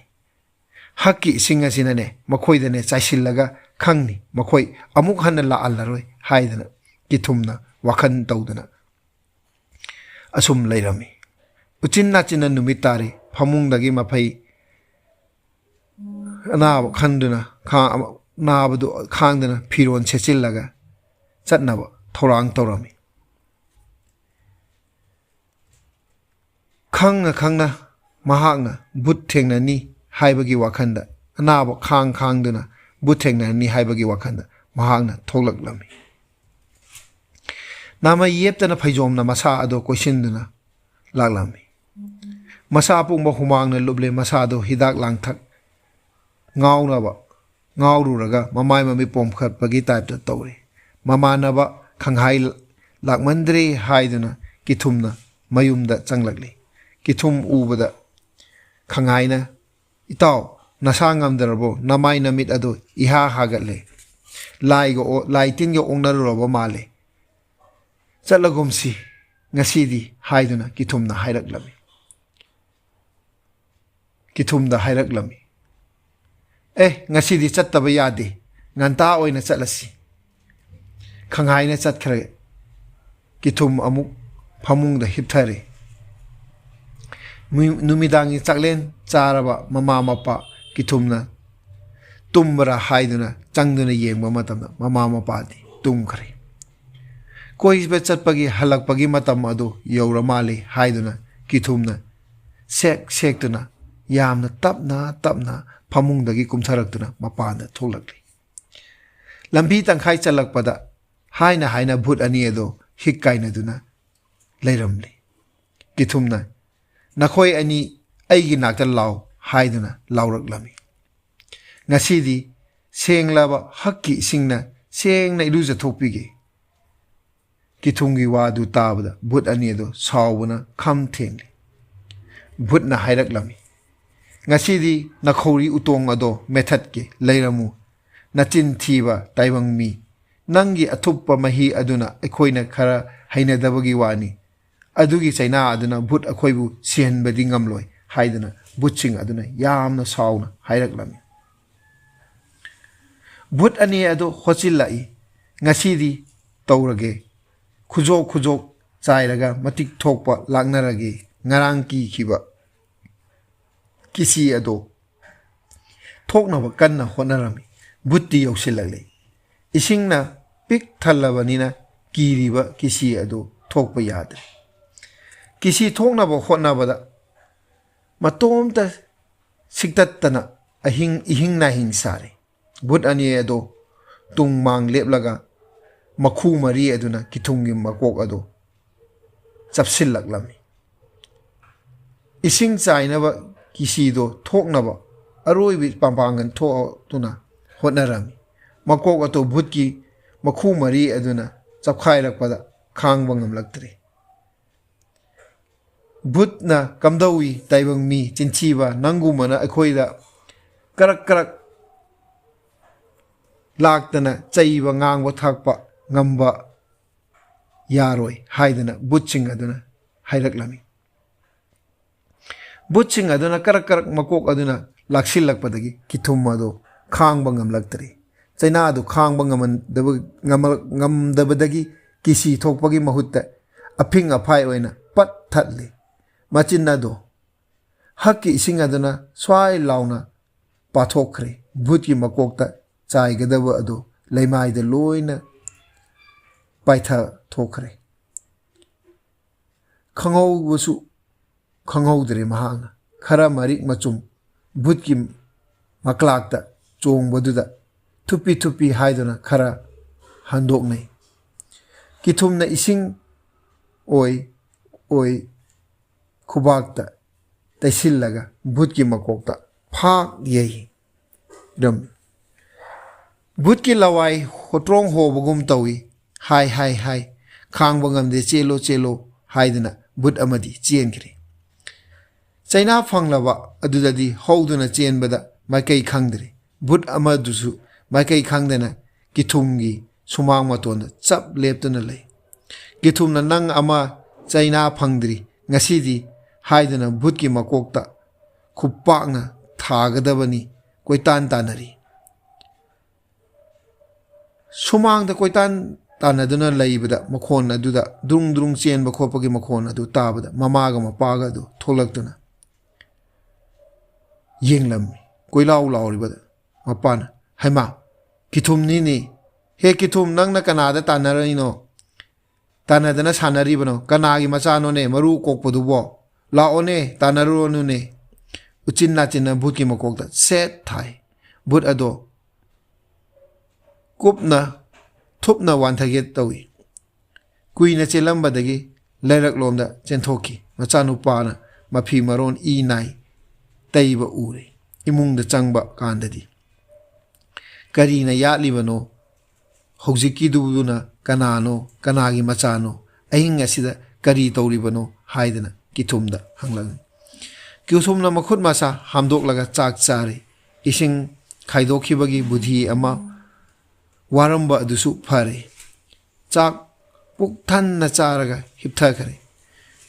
ꯍꯛꯀꯤ ꯏꯁꯤꯡ ꯑꯁꯤꯅꯅꯦ ꯃꯈꯣꯏꯗꯅꯦ ꯆꯥꯏꯁꯤꯜꯂꯒ ꯈꯪꯅꯤ ꯃꯈꯣꯏ ꯑꯃꯨꯛ ꯍꯟꯅ ꯂꯥꯛꯍꯜꯂꯔꯣꯏ ꯍꯥꯏꯗꯅ ꯀꯤꯊꯨꯝꯅ ꯋꯥꯈꯜ ꯇꯧꯗꯅ ꯑꯁꯨꯝ ꯂꯩꯔꯝꯃꯤ ꯎꯆꯤꯟ ꯅꯥꯆꯤꯟꯅ ꯅꯨꯃꯤꯠ ꯇꯥꯔꯦ ꯐꯃꯨꯡꯗꯒꯤ ꯃꯐꯩ ꯅꯥꯕꯗꯨ ꯈꯥꯡꯗꯅ ꯐꯤꯔꯣꯜ ꯁꯦꯠꯆꯤꯜꯂꯒ ꯆꯠꯅꯕ ꯊꯧꯔꯥꯡ ꯇꯧꯔꯝꯃꯤ ꯈꯪꯅ ꯃꯍꯥꯛꯅ ꯚꯨꯠ ꯊꯦꯡꯅꯅꯤ ꯍꯥꯏꯕꯒꯤ ꯋꯥꯈꯟꯗ ꯑꯅꯥꯕ ꯈꯥꯡꯗꯨꯅ ꯚꯨꯠ ꯊꯦꯡꯅꯅꯤ ꯍꯥꯏꯕꯒꯤ ꯋꯥꯈꯟꯗ ꯃꯍꯥꯛꯅ ꯊꯣꯛꯂꯛꯂꯝꯃꯤ ꯅꯥꯃꯩ ꯌꯦꯞꯇꯅ ꯐꯩꯖꯣꯝꯅ ꯃꯁꯥ ꯑꯗꯣ ꯀꯣꯏꯁꯤꯟꯗꯨꯅ ꯂꯥꯛꯂꯝꯃꯤ ꯃꯁꯥ ꯄꯨꯝꯕ ꯍꯨꯃꯥꯡꯅ ꯂꯨꯞꯂꯦ ꯃꯁꯥꯗꯣ ꯍꯤꯗꯥꯛ ꯂꯥꯡꯊꯛ ꯉꯥꯎꯔꯨꯔꯒ ꯃꯃꯥꯏ ꯃꯃꯤꯠ ꯄꯣꯝꯈꯠꯄꯒꯤ ꯇꯥꯏꯞꯇ ꯇꯧꯔꯤ ꯃꯃꯥꯟꯅꯕ ꯈꯪꯍꯥꯏ ꯂꯥꯛꯃꯟꯗ꯭ꯔꯦ ꯍꯥꯏꯗꯨꯅ ꯀꯤꯊꯨꯝꯅ ꯃꯌꯨꯝꯗ ꯆꯪꯂꯛꯂꯤ ꯀꯤꯊꯨꯝ ꯎꯕꯗ ꯈꯪꯍꯥꯏꯅ ꯏꯇꯥꯎ ꯅꯁꯥ ꯉꯝꯗ꯭ꯔꯕꯣ ꯅꯃꯥꯏ ꯅꯃꯤꯠ ꯑꯗꯣ ꯏꯍꯥ ꯍꯥꯒꯠꯂꯦ ꯂꯥꯏ ꯇꯤꯟꯒ ꯑꯣꯛꯅꯔꯨꯔꯕ ꯃꯥꯜꯂꯦ ꯆꯠꯂꯒꯨꯝꯁꯤ ꯉꯁꯤꯗꯤ ꯍꯥꯏꯗꯨꯅ ꯀꯤꯊꯨꯝꯗ ꯍꯥꯏꯔꯛꯂꯝꯃꯤ ꯉꯁꯤꯗꯤ ꯆꯠꯇꯕ ꯌꯥꯗꯦ ꯉꯟꯇꯥ ꯑꯣꯏꯅ ꯆꯠꯂꯁꯤ ꯈꯪꯍꯥꯏꯅ ꯆꯠꯈ꯭ꯔꯦ ꯀꯤꯊꯨꯝ ꯑꯃꯨꯛ ꯐꯃꯨꯡꯗ ꯍꯤꯞꯊꯔꯦ ꯅꯨꯃꯤꯗꯥꯡꯒꯤ ꯆꯥꯛꯂꯦꯟ ꯆꯥꯔꯕ ꯃꯃꯥ ꯃꯄꯥ ꯀꯤꯊꯨꯝꯅ ꯇꯨꯝꯕ꯭ꯔꯥ ꯍꯥꯏꯗꯨꯅ ꯆꯪꯗꯨꯅ ꯌꯦꯡꯕ ꯃꯇꯝꯗ ꯃꯃꯥ ꯃꯄꯥꯗꯤ ꯇꯨꯝꯈ꯭ꯔꯦ ꯀꯣꯏꯕ ꯆꯠꯄꯒꯤ ꯍꯜꯂꯛꯄꯒꯤ ꯃꯇꯝ ꯑꯗꯨ ꯌꯧꯔ ꯃꯥꯜꯂꯤ ꯍꯥꯏꯗꯨꯅ ꯀꯤꯊꯨꯝꯅ ꯁꯦꯛꯇꯨꯅ ꯌꯥꯝꯅ ꯇꯞꯅ ꯐꯃꯨꯡꯗꯒꯤ ꯀꯨꯝꯊꯔꯛꯇꯨꯅ ꯃꯄꯥꯟꯗ ꯊꯣꯛꯂꯛꯂꯤ ꯂꯝꯕꯤ ꯇꯪꯈꯥꯏ ꯆꯠꯂꯛꯄꯗ ꯍꯥꯏꯅ ꯚꯨꯠ ꯑꯅꯤ ꯑꯗꯣ ꯍꯤꯛ ꯀꯥꯏꯅꯗꯨꯅ ꯂꯩꯔꯝꯂꯤ ꯀꯤꯊꯨꯝꯅ ꯅꯈꯣꯏ ꯑꯅꯤ ꯑꯩꯒꯤ ꯅꯥꯛꯇ ꯂꯥꯎ ꯍꯥꯏꯗꯨꯅ ꯂꯥꯎꯔꯛꯂꯝꯃꯤ ꯉꯁꯤꯗꯤ ꯁꯦꯡꯂꯕ ꯍꯛꯀꯤ ꯏꯁꯤꯡꯅ ꯁꯦꯡꯅ ꯏꯔꯨꯖꯊꯣꯛꯄꯤꯒꯦ ꯀꯤꯊꯨꯝꯒꯤ ꯋꯥꯗꯨ ꯇꯥꯕꯗ ꯚꯨꯠ ꯑꯅꯤ ꯑꯗꯣ ꯁꯥꯎꯕꯅ ꯈꯝ ꯊꯦꯡꯂꯤ ꯚꯨꯠꯅ ꯍꯥꯏꯔꯛꯂꯝꯃꯤ ꯉꯁꯤꯗꯤ ꯅꯈꯧꯔꯤ ꯎꯇꯣꯡ ꯑꯗꯣ ꯃꯦꯊꯠꯀꯦ ꯂꯩꯔꯝꯃꯨ ꯅꯆꯤꯟ ꯊꯤꯕ ꯇꯥꯏꯕꯪ ꯃꯤ ꯅꯪꯒꯤ ꯑꯊꯨꯞꯄ ꯃꯍꯤ ꯑꯗꯨꯅ ꯑꯩꯈꯣꯏꯅ ꯈꯔ ꯍꯩꯅꯗꯕꯒꯤ ꯋꯥꯅꯤ ꯑꯗꯨꯒꯤ ꯆꯩꯅꯥ ꯑꯗꯨꯅ ꯚꯨꯠ ꯑꯩꯈꯣꯏꯕꯨ ꯁꯤꯍꯟꯕꯗꯤ ꯉꯝꯂꯣꯏ ꯍꯥꯏꯗꯨꯅ ꯚꯨꯠꯁꯤꯡ ꯑꯗꯨꯅ ꯌꯥꯝꯅ ꯁꯥꯎꯅ ꯍꯥꯏꯔꯛꯂꯝꯃꯤ ꯚꯨꯠ ꯑꯅꯤ ꯑꯗꯣ ꯍꯣꯠꯆꯤꯜꯂꯛꯏ ꯉꯁꯤꯗꯤ ꯇꯧꯔꯒꯦ ꯈꯨꯖꯣꯛ ꯆꯥꯏꯔꯒ ꯃꯇꯤꯛ ꯊꯣꯛꯄ ꯂꯥꯛꯅꯔꯒꯦ ꯉꯔꯥꯡ ꯀꯤꯈꯤꯕ ꯀꯤꯁꯤ ꯑꯗꯣ ꯊꯣꯛꯅꯕ ꯀꯟꯅ ꯍꯣꯠꯅꯔꯝꯃꯤ ꯚꯨꯠꯇꯤ ꯌꯧꯁꯤꯜꯂꯛꯂꯤ ꯏꯁꯤꯡꯅ ꯄꯤꯛ ꯊꯜꯂꯕꯅꯤꯅ ꯀꯤꯔꯤꯕ ꯀꯤꯁꯤ ꯑꯗꯣ थोक यादे किसी थोकनब होटनबद मतोमत सिकतना अहिंग इहिंग नाहिंग सारे भूत अनी अदो तुंग मांग लेपलगा मखू मरी अदुना किथुंगी मकोक अदो चपसिल्लक्लमी इसिंग चाइनब किसीदो थोकनब अरोइबि पांपांगन थोतुना होटनरमी मकोक अतो भूत की मखू मरी अदुना चपखाइरकपदा खांग बंगमलक्तरे भूतना कमदौई ताइबंग मी चिंचीबा नंगुमना अखोइदा करक करक लाक्तना चैबा ngang थाकपा ngamba yaroi haidana butching aduna hairaklami butching aduna karak karak makok aduna laksilakpadagi kithum ado khangba ngamlaktari chaina adu khangba ngamdabadagi kisi thokpagi mahutta aphing aphai oina pat thatli machin ado hakki ising aduna swai launa pathokre bhutki makokta chaigadaba ado leimai de loina paitha thokre khangau busu khangau dre mahanga khara marik machum bhutki maklakta chong boduda thupi thupi haiduna khara handok nei kithumna ising oi khubakta taisillaga bhutki makokta phak yei dam bhutki lawai hotrong hobugum tawi hai hai hai khang bangam de chelo chelo haiduna but amadi chenkri chaina phanglaba adudadi houduna chenbada maikai khangdri but amadusu maikai khangdena kithumgi sumang matonda chap leptuna lei kithumna nang ama chaina phangdri ngasidi haiduna butki makokta khupakna thagadabani koitan tanari sumang da koitan tanaduna laibada makhon aduda dung dung chenba khopagi makhon adu tabada mamaga mapaga adu tholaktuna yenglam koilau lauribada mapana haima kithumni ni he kithum nangna kanada tanarino tanadana sanaribano kanagi machano ne maru kokpodubo laone tanaronu ne uchinna chinna bhutki makokta set thai but ado kupna thupna wanthaget tawi kuina chelambadagi lairak lomda chenthoki machanupana mafi maron I nai taiba ure imungda changba kandadi karina yatlibano hojiki dubuna kanano kanagi machano aing asida kari tawribano haidana kithumda hanglang kyusumna makhut masa hamdoklaga chak chare ising khaidokhibagi budhi ama waramba adusu phare chak puk than na charaga hiptha khare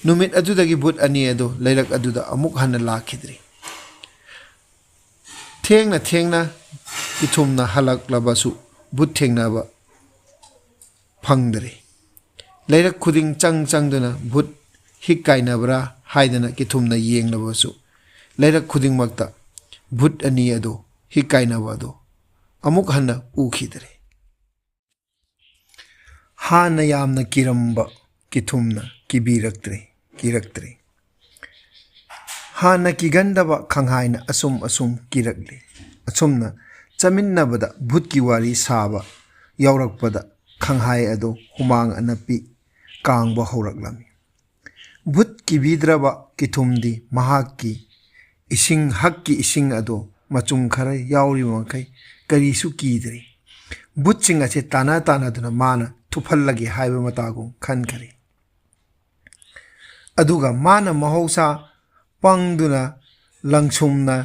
numit adudagi but ani ado lairak aduda amuk hanna lakhidri thengna kithumna halak labasu but thengna ba phangdre lairak khuding changduna but hikaina bra haidana kithumna yenglabasu lairak khuding makta but ani ado hikaina ba do amuk hanna ukhidre hana yamna kiramba kithumna kiraktre hana kigandaba khanghaina asum kirakle asumna chaminnabada bhutki wari saba yaurakpada khanghai ado humang anapi kangba horaklami bhut kibidraba kithumdi mahakki ising hakki ising ado machung khara yauri makai karisu kidri bhutching ase tana duna mana thupallagi haiba matagu khan khari aduga mana mahausa pangduna langsumna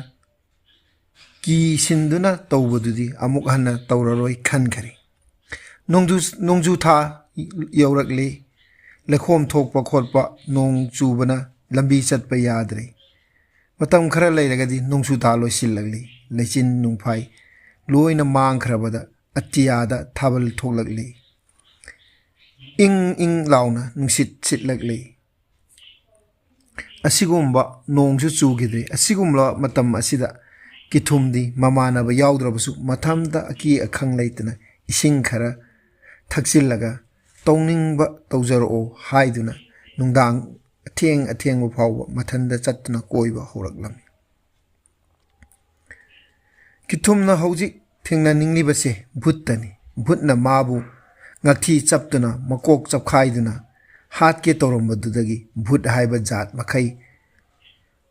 ki sinduna tawbadudi amuk hanna tawraroi khan khari nongju tha yaurakli lekhom thokpa khotpa nong chubana lambi chatpa yadre matam khara leiragadi nongsu tha loisilagli lechin nungphai loina mang khrabada atiyada thabal thoklagli ing launa nungsit sitlagli asigumba nongsu chugidre asigumla matam asida kithumdi mamanaba yaudраbasu mathamda aki akhang leitana ising khara thaksil laga ꯇꯧꯅꯤꯡꯕ ꯇꯧꯖꯔꯛꯑꯣ ꯍꯥꯏꯗꯨꯅ ꯅꯨꯡꯗꯥꯡ ꯑꯊꯦꯡꯕ ꯐꯥꯎꯕ ꯃꯊꯟꯗ ꯆꯠꯇꯨꯅ ꯀꯣꯏꯕ ꯍꯧꯔꯛꯂꯝꯃꯤ꯫ ꯀꯤꯊꯨꯝꯅ ꯍꯧꯖꯤꯛ ꯊꯦꯡꯅꯅꯤꯡꯂꯤꯕꯁꯦ ꯚꯨꯠꯇꯅꯤ꯫ ꯚꯨꯠꯅ ꯃꯥꯕꯨ ꯉꯛꯊꯤ ꯆꯞꯇꯨꯅ ꯃꯀꯣꯛ ꯆꯞꯈꯥꯏꯗꯨꯅ ꯍꯥꯠꯀꯦ ꯇꯧꯔꯝꯕꯗꯨꯗꯒꯤ ꯚꯨꯠ ꯍꯥꯏꯕ ꯖꯥꯠ ꯃꯈꯩ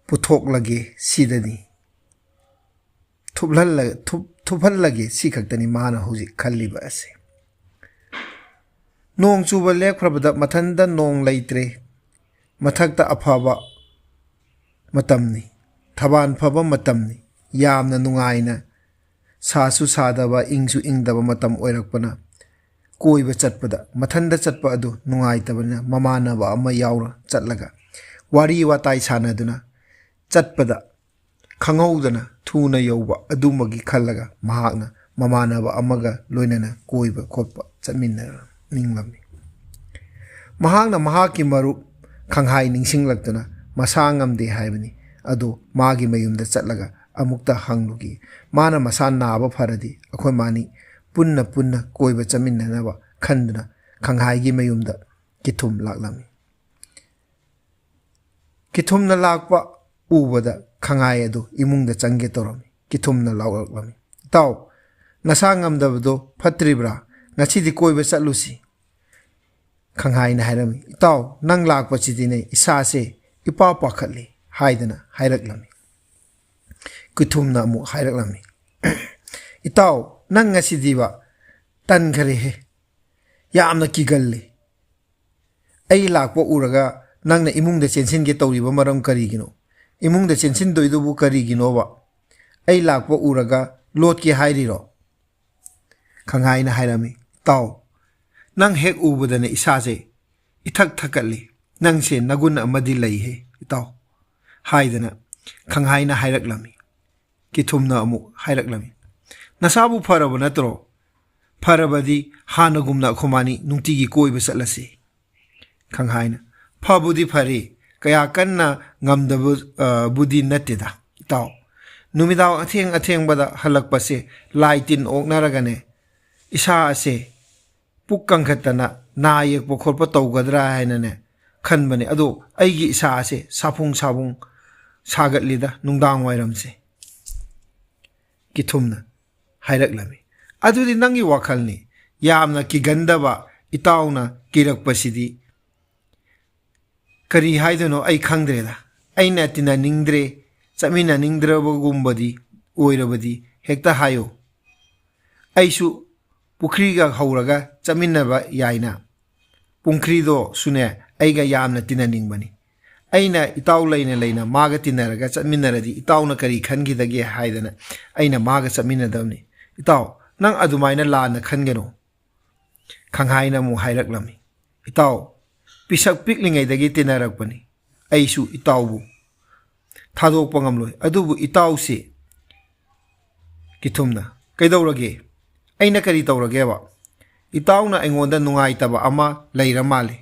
ꯄꯨꯊꯣꯛꯂꯒꯦ ꯁꯤꯗꯅꯤ, ꯊꯨꯞꯍꯜꯂꯒꯦ ꯁꯤ ꯈꯛꯇꯅꯤ ꯃꯥꯅ ꯍꯧꯖꯤꯛ ꯈꯜꯂꯤꯕ ꯑꯁꯦ꯫ ꯅꯣꯡ ꯆꯨꯕ ꯂꯦꯞꯈ꯭ꯔꯕꯗ ꯃꯊꯟꯇ ꯅꯣꯡ ꯂꯩꯇ꯭ꯔꯦ, ꯃꯊꯛꯇ ꯑꯐꯕ ꯃꯇꯝꯅꯤ, ꯊꯕꯥꯟ ꯐꯕ ꯃꯇꯝꯅꯤ, ꯌꯥꯝꯅ ꯅꯨꯡꯉꯥꯏꯅ ꯁꯥꯁꯨ ꯁꯥꯗꯕ ꯏꯪꯁꯨ ꯏꯪꯗꯕ ꯃꯇꯝ ꯑꯣꯏꯔꯛꯄꯅ ꯀꯣꯏꯕ ꯆꯠꯄꯗ ꯃꯊꯟꯇ ꯆꯠꯄ ꯑꯗꯨ ꯅꯨꯡꯉꯥꯏꯇꯕꯅꯤꯅ ꯃꯃꯥꯟꯅꯕ ꯑꯃ ꯌꯥꯎꯔ ꯆꯠꯂꯒ ꯋꯥꯔꯤ ꯋꯥꯇꯥꯏ ꯁꯥꯟꯅꯗꯨꯅ ꯆꯠꯄꯗ ꯈꯪꯍꯧꯗꯅ ꯊꯨꯅ ꯌꯧꯕ ꯑꯗꯨꯃꯒꯤ ꯈꯜꯂꯒ ꯃꯍꯥꯛꯅ ꯃꯃꯥꯟꯅꯕ ꯑꯃꯒ ꯂꯣꯏꯅꯅ ꯀꯣꯏꯕ ꯈꯣꯠꯄ ꯆꯠꯃꯤꯟꯅꯅꯤꯡꯂꯝꯃꯤ꯫ ꯃꯍꯥꯛꯅ ꯃꯍꯥꯛꯀꯤ ꯃꯔꯨꯞ ꯈꯪꯍꯥꯏ ꯅꯤꯡꯁꯤꯡꯂꯛꯇꯨꯅ ꯃꯁꯥ ꯉꯝꯗꯦ ꯍꯥꯏꯕꯅꯤ, ꯑꯗꯣ ꯃꯥꯒꯤ ꯃꯌꯨꯝꯗ ꯆꯠꯂꯒ ꯑꯃꯨꯛꯇ ꯍꯪꯂꯨꯈꯤ꯫ ꯃꯥꯅ ꯃꯁꯥ ꯅꯥꯕ ꯐꯔꯗꯤ ꯑꯩꯈꯣꯏ ꯃꯥꯅꯤ ꯄꯨꯟꯅ ꯀꯣꯏꯕ ꯆꯠꯃꯤꯟꯅꯅꯕ ꯈꯟꯗꯨꯅ ꯈꯪꯍꯥꯏꯒꯤ ꯃꯌꯨꯝꯗ ꯀꯤꯊꯨꯝ ꯂꯥꯛꯂꯝꯃꯤ꯫ ꯀꯤꯊꯨꯝꯅ ꯂꯥꯛꯄ ꯎꯕꯗ ꯈꯪꯍꯥꯏ ꯑꯗꯨ ꯏꯃꯨꯡꯗ ꯆꯪꯒꯦ ꯇꯧꯔꯝꯃꯤ꯫ ꯀꯤꯊꯨꯝꯅ ꯂꯥꯎꯔꯛꯂꯝꯃꯤ, ꯏꯇꯥꯎ ꯅꯁꯥ ꯉꯝꯗꯕꯗꯣ ꯐꯠꯇ꯭ꯔꯤꯕ꯭ꯔꯥ? ꯉꯁꯤꯗꯤ ꯀꯣꯏꯕ ꯆꯠꯂꯨꯁꯤ꯫ ꯈꯪꯍꯥꯏꯅ ꯍꯥꯏꯔꯝꯃꯤ, ꯏꯇꯥꯎ ꯅꯪ ꯂꯥꯛꯄꯁꯤꯗꯤꯅꯦ ꯏꯁꯥꯁꯦ ꯏꯄꯥ ꯄꯥꯈꯠꯂꯤ ꯍꯥꯏꯗꯅ ꯍꯥꯏꯔꯛꯂꯝꯃꯤ꯫ ꯀꯤꯊꯨꯝꯅ ꯑꯃꯨꯛ ꯍꯥꯏꯔꯛꯂꯝꯃꯤ, ꯏꯇꯥꯎ ꯅꯪ ꯉꯁꯤꯗꯤꯕ ꯇꯟꯈꯔꯦꯍꯦ, ꯌꯥꯝꯅ ꯀꯤꯒꯜꯂꯤ꯫ ꯑꯩ ꯂꯥꯛꯄ ꯎꯔꯒ ꯅꯪꯅ ꯏꯃꯨꯡꯗ ꯆꯦꯟꯁꯤꯟꯒꯦ ꯇꯧꯔꯤꯕ ꯃꯔꯝ ꯀꯔꯤꯒꯤꯅꯣ? ꯏꯃꯨꯡꯗ ꯆꯦꯟꯁꯤꯟꯗꯣꯏꯗꯨꯕꯨ ꯀꯔꯤꯒꯤꯅꯣꯕ? ꯑꯩ ꯂꯥꯛꯄ ꯎꯔꯒ ꯂꯣꯠꯀꯦ ꯍꯥꯏꯔꯤꯔꯣ? ꯈꯪꯍꯥꯏꯅ ꯍꯥꯏꯔꯝꯃꯤ, ꯏꯇꯥꯎ ꯅꯪ ꯍꯦꯛ ꯎꯕꯗꯅꯦ ꯏꯁꯥꯁꯦ ꯏꯊꯛ ꯊꯛꯀꯠꯂꯤ, ꯅꯪꯁꯦ ꯅꯒꯨꯟ ꯑꯃꯗꯤ ꯂꯩꯍꯦ ꯏꯇꯥꯎ ꯍꯥꯏꯗꯅ ꯈꯪꯍꯥꯏꯅ ꯍꯥꯏꯔꯛꯂꯝꯃꯤ꯫ ꯀꯤꯊꯨꯝꯅ ꯑꯃꯨꯛ ꯍꯥꯏꯔꯛꯂꯝꯃꯤ, ꯅꯁꯥꯕꯨ ꯐꯔꯕ ꯅꯠꯇ꯭ꯔꯣ? ꯐꯔꯕꯗꯤ ꯍꯥꯟꯅꯒꯨꯝꯅ ꯑꯩꯈꯣꯏ ꯅꯨꯡꯇꯤꯒꯤ ꯀꯣꯏꯕ ꯆꯠꯂꯁꯤ꯫ ꯈꯪꯍꯥꯏꯅ, ꯐꯕꯨꯗꯤ ꯐꯔꯦ, ꯀꯌꯥ ꯀꯟꯅ ꯉꯝꯗꯕꯕꯨꯗꯤ ꯅꯠꯇꯦꯗ ꯏꯇꯥꯎ꯫ ꯅꯨꯃꯤꯗꯥꯡ ꯑꯊꯦꯡꯕꯗ ꯍꯜꯂꯛꯄꯁꯦ ꯂꯥꯏ ꯇꯤꯟ ꯑꯣꯛꯅꯔꯒꯅꯦ ꯏꯁꯥ ꯑꯁꯦ ꯄꯨꯛ ꯀꯪꯈꯠꯇꯅ ꯅꯥ ꯌꯦꯛꯄ ꯈꯣꯠꯄ ꯇꯧꯒꯗ꯭ꯔꯥ ꯍꯥꯏꯅꯅꯦ ꯈꯟꯕꯅꯦ, ꯑꯗꯣ ꯑꯩꯒꯤ ꯏꯁꯥ ꯑꯁꯦ ꯁꯥꯐꯨꯡ ꯁꯥꯒꯠꯂꯤꯗ ꯅꯨꯡꯗꯥꯡ ꯋꯥꯏꯔꯝꯁꯦ꯫ ꯀꯤꯊꯨꯝꯅ ꯍꯥꯏꯔꯛꯂꯝꯃꯤ, ꯑꯗꯨꯗꯤ ꯅꯪꯒꯤ ꯋꯥꯈꯜꯅꯤ, ꯌꯥꯝꯅ ꯀꯤꯒꯟꯗꯕ ꯏꯇꯥꯎꯅ ꯀꯤꯔꯛꯄꯁꯤꯗꯤ ꯀꯔꯤ ꯍꯥꯏꯗꯣꯏꯅꯣ ꯑꯩ ꯈꯪꯗ꯭ꯔꯦꯗ꯫ ꯑꯩꯅ ꯇꯤꯟꯅꯅꯤꯡꯗ꯭ꯔꯦ, ꯆꯠꯃꯤꯟꯅꯅꯤꯡꯗ꯭ꯔꯕꯒꯨꯝꯕꯗꯤ ꯑꯣꯏꯔꯕꯗꯤ ꯍꯦꯛꯇ ꯍꯥꯏꯌꯨ, ꯑꯩꯁꯨ ꯄꯨꯈ꯭ꯔꯤꯒ ꯍꯧꯔꯒ ꯆꯠꯃꯤꯟꯅꯕ ꯌꯥꯏꯅ꯫ ꯄꯨꯡꯈ꯭ꯔꯤꯗꯣ ꯁꯨꯅꯦ ꯑꯩꯒ ꯌꯥꯝꯅ ꯇꯤꯟꯅꯅꯤꯡꯕꯅꯤ꯫ ꯑꯩꯅ ꯏꯇꯥꯎ ꯂꯩꯅ ꯃꯥꯒ ꯇꯤꯟꯅꯔꯒ ꯆꯠꯃꯤꯟꯅꯔꯗꯤ ꯏꯇꯥꯎꯅ ꯀꯔꯤ ꯈꯟꯈꯤꯗꯒꯦ ꯍꯥꯏꯗꯅ ꯑꯩꯅ ꯃꯥꯒ ꯆꯠꯃꯤꯟꯅꯗꯕꯅꯤ꯫ ꯏꯇꯥꯎ ꯅꯪ ꯑꯗꯨꯃꯥꯏꯅ ꯂꯥꯟꯅ ꯈꯟꯒꯅꯨ꯫ ꯈꯪꯍꯥꯏꯅ ꯑꯃꯨꯛ ꯍꯥꯏꯔꯛꯂꯝꯃꯤ, ꯏꯇꯥꯎ ꯄꯤꯁꯛ ꯄꯤꯛꯂꯤꯉꯩꯗꯒꯤ ꯇꯤꯟꯅꯔꯛꯄꯅꯤ, ꯑꯩꯁꯨ ꯏꯇꯥꯎꯕꯨ ꯊꯥꯗꯣꯛꯄ ꯉꯝꯂꯣꯏ꯫ ꯑꯗꯨꯕꯨ ꯏꯇꯥꯎꯁꯤ ꯀꯤꯊꯨꯝꯅ, ꯀꯩꯗꯧꯔꯒꯦ? ꯑꯩꯅ ꯀꯔꯤ ꯇꯧꯔꯒꯦꯕ? ꯏꯇꯥꯎꯅ ꯑꯩꯉꯣꯟꯗ ꯅꯨꯡꯉꯥꯏꯇꯕ ꯑꯃ ꯂꯩꯔ ꯃꯥꯜꯂꯤ꯫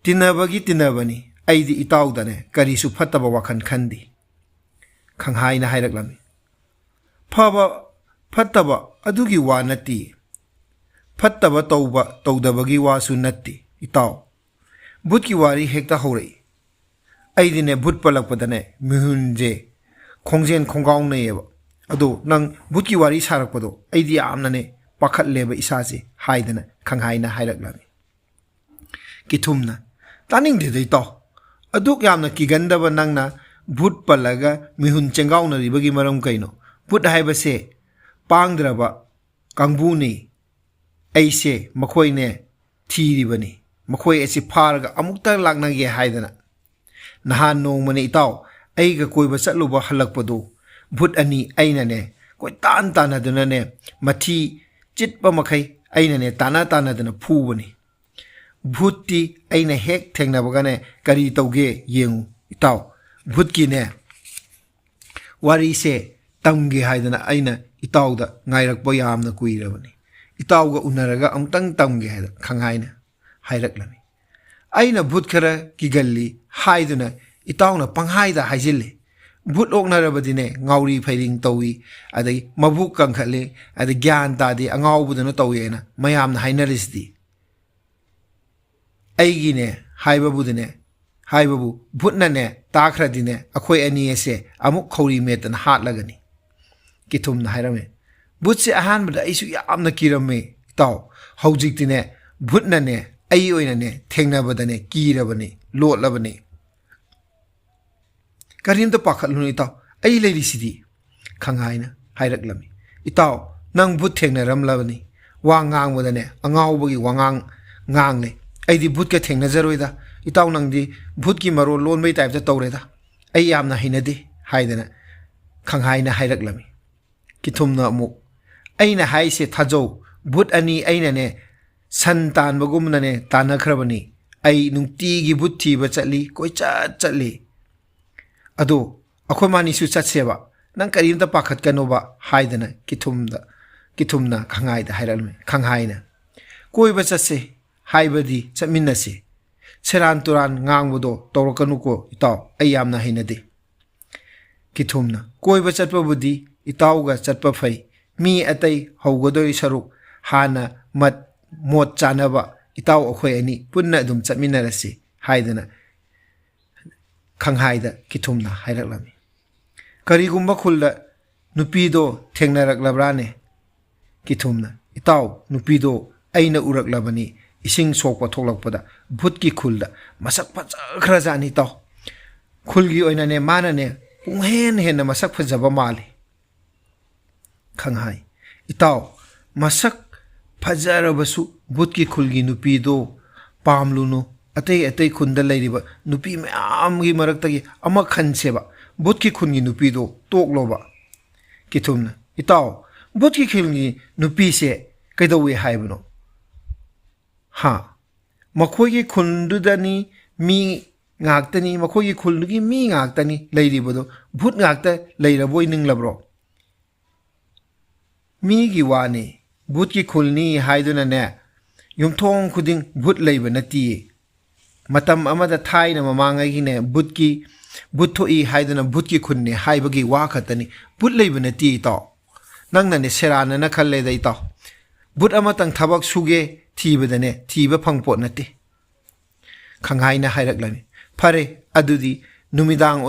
ꯇꯤꯟꯅꯕꯅꯤ, ꯑꯩꯗꯤ ꯏꯇꯥꯎꯗꯅꯦ ꯀꯔꯤꯁꯨ ꯐꯠꯇꯕ ꯋꯥꯈꯜ ꯈꯟꯗꯦ꯫ ꯈꯪꯍꯥꯏꯅ ꯍꯥꯏꯔꯛꯂꯝꯃꯤ, ꯐꯕ ꯐꯠꯇꯕ ꯑꯗꯨꯒꯤ ꯋꯥ ꯅꯠꯇꯦ, ꯐꯠꯇꯕ ꯇꯧꯕ ꯇꯧꯗꯕꯒꯤ ꯋꯥꯁꯨ ꯅꯠꯇꯦ ꯏꯇꯥꯎ, ꯚꯨꯠꯀꯤ ꯋꯥꯔꯤ ꯍꯦꯛꯇ ꯍꯧꯔꯛꯏ꯫ ꯑꯩꯗꯤꯅꯦ ꯚꯨꯠ ꯄꯜꯂꯛꯄꯗꯅꯦ ꯃꯤꯍꯨꯟꯁꯦ ꯈꯣꯡꯖꯦꯟ ꯈꯣꯡꯒꯥꯎꯅꯩꯌꯦꯕ, ꯑꯗꯣ ꯅꯪ ꯚꯨꯠꯀꯤ ꯋꯥꯔꯤ ꯁꯥꯔꯛꯄꯗꯣ ꯑꯩꯗꯤ ꯌꯥꯝꯅꯅꯦ ꯄꯥꯈꯠꯂꯦꯕ ꯏꯁꯥꯁꯦ ꯍꯥꯏꯗꯅ ꯈꯪꯍꯥꯏꯅ ꯍꯥꯏꯔꯛꯂꯝꯃꯤ꯫ ꯀꯤꯊꯨꯝꯅ, ꯇꯥꯅꯤꯡꯗꯦꯗ ꯏꯇꯥꯎ, ꯑꯗꯨꯛ ꯌꯥꯝꯅ ꯀꯤꯒꯟꯗꯕ ꯅꯪꯅ ꯚꯨꯠ ꯄꯜꯂꯒ ꯃꯤꯍꯨꯟ ꯆꯦꯡꯒꯥꯎꯅꯔꯤꯕꯒꯤ ꯃꯔꯝ ꯀꯩꯅꯣ? ꯚꯨꯠ ꯍꯥꯏꯕꯁꯦ ꯄꯥꯡꯗ꯭ꯔꯕ ꯀꯥꯡꯕꯨꯅꯤ, ꯑꯩꯁꯦ ꯃꯈꯣꯏꯅꯦ ꯊꯤꯔꯤꯕꯅꯤ, ꯃꯈꯣꯏ ꯑꯁꯤ ꯐꯥꯔꯒ ꯑꯃꯨꯛꯇ ꯂꯥꯛꯅꯒꯦ ꯍꯥꯏꯗꯅ꯫ ꯅꯍꯥꯟ ꯅꯣꯡꯃꯅꯦ ꯏꯇꯥꯎ ꯑꯩꯒ ꯀꯣꯏꯕ ꯆꯠꯂꯨꯕ ꯍꯜꯂꯛꯄꯗꯣ, ꯚꯨꯠ ꯑꯅꯤ ꯑꯩꯅꯅꯦ ꯀꯣꯏꯇꯥꯟ ꯇꯥꯟꯅꯗꯨꯅꯅꯦ ꯃꯊꯤ ꯆꯤꯠꯄ ꯃꯈꯩ ꯑꯩꯅꯅꯦ ꯇꯥꯟꯅꯗꯅ ꯐꯨꯕꯅꯤ꯫ ꯚꯨꯠꯇꯤ ꯑꯩꯅ ꯍꯦꯛ ꯊꯦꯡꯅꯕꯒꯅꯦ ꯀꯔꯤ ꯇꯧꯒꯦ ꯌꯦꯡꯉꯨ ꯏꯇꯥꯎ, ꯚꯨꯠꯀꯤꯅꯦ ꯋꯥꯔꯤꯁꯦ ꯇꯝꯒꯦ ꯍꯥꯏꯗꯅ ꯑꯩꯅ ꯏꯇꯥꯎꯗ ꯉꯥꯏꯔꯛꯄ ꯌꯥꯝꯅ ꯀꯨꯏꯔꯕꯅꯤ꯫ ꯏꯇꯥꯎꯒ ꯎꯅꯔꯒ ꯑꯃꯨꯛꯇꯪ ꯇꯝꯒꯦ ꯍꯥꯏꯗꯅ ꯈꯪꯍꯥꯏꯅ ꯍꯥꯏꯔꯛꯂꯝꯃꯤ꯫ ꯑꯩꯅ ꯚꯨꯠ ꯈꯔ ꯀꯤꯒꯜꯂꯤ ꯍꯥꯏꯗꯨꯅ ꯏꯇꯥꯎꯅ ꯄꯪꯍꯥꯏꯗ ꯍꯥꯏꯖꯤꯜꯂꯤ꯫ ꯚꯨꯠ ꯑꯣꯛꯅꯔꯕꯗꯤꯅꯦ ꯉꯥꯎꯔꯤ ꯐꯩꯔꯤꯡ ꯇꯧꯏ ꯑꯗꯩ ꯃꯕꯨꯛ ꯀꯪꯈꯠꯂꯤ ꯑꯗꯩ ꯒ꯭ꯌꯥꯟ ꯇꯥꯗꯦ ꯑꯉꯥꯎꯕꯗꯨꯅ ꯇꯧꯏꯅ ꯃꯌꯥꯝꯅ ꯍꯥꯏꯅꯔꯤꯁꯤꯗꯤ ꯑꯩꯒꯤꯅꯦ ꯍꯥꯏꯕꯕꯨ ꯚꯨꯠꯅꯅꯦ ꯇꯥꯈ꯭ꯔꯗꯤꯅꯦ ꯑꯩꯈꯣꯏ ꯑꯅꯤ ꯑꯁꯦ ꯑꯃꯨꯛ ꯈꯧꯔꯤ ꯃꯦꯠꯇꯅ ꯍꯥꯠꯂꯒꯅꯤ ꯀꯤꯊꯨꯝꯅ ꯍꯥꯏꯔꯝꯃꯦ ꯚꯨꯠꯁꯦ ꯑꯍꯥꯟꯕꯗ ꯑꯩꯁꯨ ꯌꯥꯝꯅ ꯀꯤꯔꯝꯃꯦ ꯏꯇꯥꯎ ꯍꯧꯖꯤꯛꯇꯤꯅꯦ ꯚꯨꯠꯅꯅꯦ ꯑꯩ ꯑꯣꯏꯅꯅꯦ ꯊꯦꯡꯅꯕꯗꯅꯦ ꯀꯤꯔꯕꯅꯤ ꯂꯣꯠꯂꯕꯅꯤ ꯀꯔꯤꯝꯇ ꯄꯥꯈꯠꯂꯨꯅꯨ ꯏꯇꯥꯎ ꯑꯩ ꯂꯩꯔꯤꯁꯤꯗꯤ ꯈꯪꯍꯥꯏꯅ ꯍꯥꯏꯔꯛꯂꯝꯃꯤ ꯏꯇꯥꯎ ꯅꯪ ꯚꯨꯠ ꯊꯦꯡꯅꯔꯝꯂꯕꯅꯤ ꯋꯥ ꯉꯥꯡꯕꯗꯅꯦ ꯑꯉꯥꯎꯕꯒꯤ ꯋꯥꯉꯥꯡ ꯉꯥꯡꯂꯦ ꯑꯩꯗꯤ ꯚꯨꯠꯀ ꯊꯦꯡꯅꯖꯔꯣꯏꯗ ꯏꯇꯥꯎ ꯅꯪꯗꯤ ꯚꯨꯠꯀꯤ ꯃꯔꯣꯜ ꯂꯣꯟꯕꯩ ꯇꯥꯏꯞꯇ ꯇꯧꯔꯦꯗ ꯑꯩ ꯌꯥꯝꯅ ꯍꯩꯅꯗꯦ ꯍꯥꯏꯗꯅ ꯈꯪꯍꯥꯏꯅ ꯍꯥꯏꯔꯛꯂꯝꯃꯤ ꯀꯤꯊꯨꯝꯅ ꯑꯃꯨꯛ ꯑꯩꯅ ꯍꯥꯏꯁꯦ ꯊꯥꯖꯧ ꯚꯨꯠ ꯑꯅꯤ ꯑꯩꯅꯅꯦ ꯁꯟ ꯇꯥꯟꯕꯒꯨꯝꯅꯅꯦ ꯇꯥꯟꯅꯈ꯭ꯔꯕꯅꯤ ꯑꯩ ꯅꯨꯡꯇꯤꯒꯤ ꯚꯨꯠ ꯊꯤꯕ ꯆꯠꯂꯤ ꯀꯣꯏꯆꯠ ꯆꯠꯂꯤ ꯑꯗꯣ ꯑꯩꯈꯣꯏ ꯃꯥꯅꯤꯁꯨ ꯆꯠꯁꯦꯕ ꯅꯪ ꯀꯔꯤꯝꯇ ꯄꯥꯈꯠꯀꯅꯣꯕ ꯍꯥꯏꯗꯅ ꯀꯤꯊꯨꯝꯅ ꯈꯪꯍꯥꯏꯗ ꯍꯥꯏꯔꯛꯂꯝꯃꯤ ꯈꯪꯍꯥꯏꯅ ꯀꯣꯏꯕ ꯆꯠꯁꯦ ꯍꯥꯏꯕꯗꯤ ꯆꯠꯃꯤꯟꯅꯁꯤ ꯁꯦꯔꯥꯟ ꯇꯨꯔꯥꯟ ꯉꯥꯡꯕꯗꯣ ꯇꯧꯔꯛꯀꯅꯨꯀꯣ ꯏꯇꯥꯎ ꯑꯩ ꯌꯥꯝꯅ ꯍꯩꯅꯗꯦ ꯀꯤꯊꯨꯝꯅ ꯀꯣꯏꯕ ꯆꯠꯄꯕꯨꯗꯤ ꯏꯇꯥꯎꯒ ꯆꯠꯄ ꯐꯩ ꯃꯤ ꯑꯇꯩ ꯍꯧꯒꯗꯣꯏ ꯁꯔꯨꯛ ꯍꯥꯟꯅ ꯃꯣꯠ ꯆꯥꯅꯕ ꯏꯇꯥꯎ ꯑꯩꯈꯣই ꯑꯅꯤ ꯄꯨꯟꯅ ꯑꯗꯨꯝ ꯆꯠꯃꯤꯟꯅꯔꯁꯤ ꯍꯥꯏꯗꯅ ꯈꯪꯍꯥꯏꯗ ꯀꯤꯊꯨꯝꯅ ꯍꯥꯏꯔꯛꯂꯝꯃꯤ ꯀꯔꯤꯒꯨꯝꯕ ꯈꯨꯜꯗ ꯅꯨꯄꯤꯗꯣ ꯊꯦꯡꯅꯔꯛꯂꯕ꯭ꯔꯥꯅꯦ ꯀꯤꯊꯨꯝꯅ ꯏꯇꯥꯎ ꯅꯨꯄꯤꯗꯣ ꯑꯩꯅ ꯎꯔꯛꯂꯕꯅꯤ ꯏꯁꯤꯡ ꯁꯣꯛꯄ ꯊꯣꯛꯂꯛꯄꯗ ꯚꯨꯠꯀꯤ ꯈꯨꯜꯗ ꯃꯁꯛ ꯐꯖꯈ꯭ꯔꯖꯥꯠꯅꯤ ꯏꯇꯥꯎ ꯈꯨꯜꯒꯤ ꯑꯣꯏꯅꯅꯦ ꯃꯥꯅꯅꯦ ꯄꯨꯡꯍꯦꯟ ꯍꯦꯟꯅ ꯃꯁꯛ ꯐꯖꯕ ꯃꯥꯜꯂꯤ ꯈꯪꯍꯥꯏ ꯏꯇꯥꯎ ꯃꯁꯛ ꯐꯖꯔꯕꯁꯨ ꯚꯨꯠꯀꯤ ꯈꯨꯜꯒꯤ ꯅꯨꯄꯤꯗꯣ ꯄꯥꯝꯂꯨꯅꯨ ꯑꯇꯩ ꯈꯨꯟꯗ ꯂꯩꯔꯤꯕ ꯅꯨꯄꯤ ꯃꯌꯥꯝꯒꯤ ꯃꯔꯛꯇꯒꯤ ꯑꯃ ꯈꯟꯁꯦꯕ ꯚꯨꯠꯀꯤ ꯈꯨꯟꯒꯤ ꯅꯨꯄꯤꯗꯣ ꯇꯣꯛꯂꯣꯕ ꯀꯤꯊꯨꯝꯅ ꯏꯇꯥꯎ ꯚꯨꯠꯀꯤ ꯈꯨꯜꯒꯤ ꯅꯨꯄꯤꯁꯦ ꯀꯩꯗꯧꯋꯦ ꯍꯥꯏꯕꯅꯣ ꯃꯈꯣꯏꯒꯤ ꯈꯨꯟꯗꯨꯗꯅꯤ ꯃꯤ ꯉꯥꯛꯇꯅꯤ ꯃꯈꯣꯏꯒꯤ ꯈꯨꯜꯗꯨꯒꯤ ꯃꯤ ꯉꯥꯛꯇꯅꯤ ꯂꯩꯔꯤꯕꯗꯣ ꯚꯨꯠ ꯉꯥꯛꯇ ꯂꯩꯔꯕꯣꯏ ꯅꯤꯡꯂꯕ꯭ꯔꯣ ꯃꯤꯒꯤ ꯋꯥꯅꯤ ꯚꯨꯠꯀꯤ ꯈꯨꯜꯅꯤ ꯍꯥꯏꯗꯨꯅꯅꯦ ꯌꯨꯝꯊꯣꯡ ꯈꯨꯗꯤꯡ ꯚꯨꯠ ꯂꯩꯕ ꯅꯠꯇꯤꯌꯦ ꯃꯇꯝ ꯑꯃꯗ ꯊꯥꯏꯅ ꯃꯃꯥꯡꯉꯩꯒꯤꯅꯦ ꯚꯨꯠ ꯊꯣꯛꯏ ꯍꯥꯏꯗꯨꯅ ꯚꯨꯠꯀꯤ ꯈꯨꯟꯅꯤ ꯍꯥꯏꯕꯒꯤ ꯋꯥ ꯈꯛꯇꯅꯤ ꯚꯨꯠ ꯂꯩꯕ ꯅꯠꯇꯦ ꯏꯇꯥꯎ ꯅꯪꯅꯅꯦ ꯁꯦꯔꯥꯟꯅꯅ ꯈꯜꯂꯦꯗ ꯏꯇꯥꯎ ꯚꯨꯠ ꯑꯃꯇꯪ ꯊꯕꯛ ꯁꯨꯒꯦ ꯊꯤꯕꯗꯅꯦ ꯊꯤꯕ ꯐꯪꯄꯣꯠ ꯅꯠꯇꯦ ꯈꯪꯍꯥꯏꯅ ꯍꯥꯏꯔꯛꯂꯝꯃꯤ ꯐꯔꯦ ꯑꯗꯨꯗꯤ ꯅꯨꯃꯤꯗꯥꯡ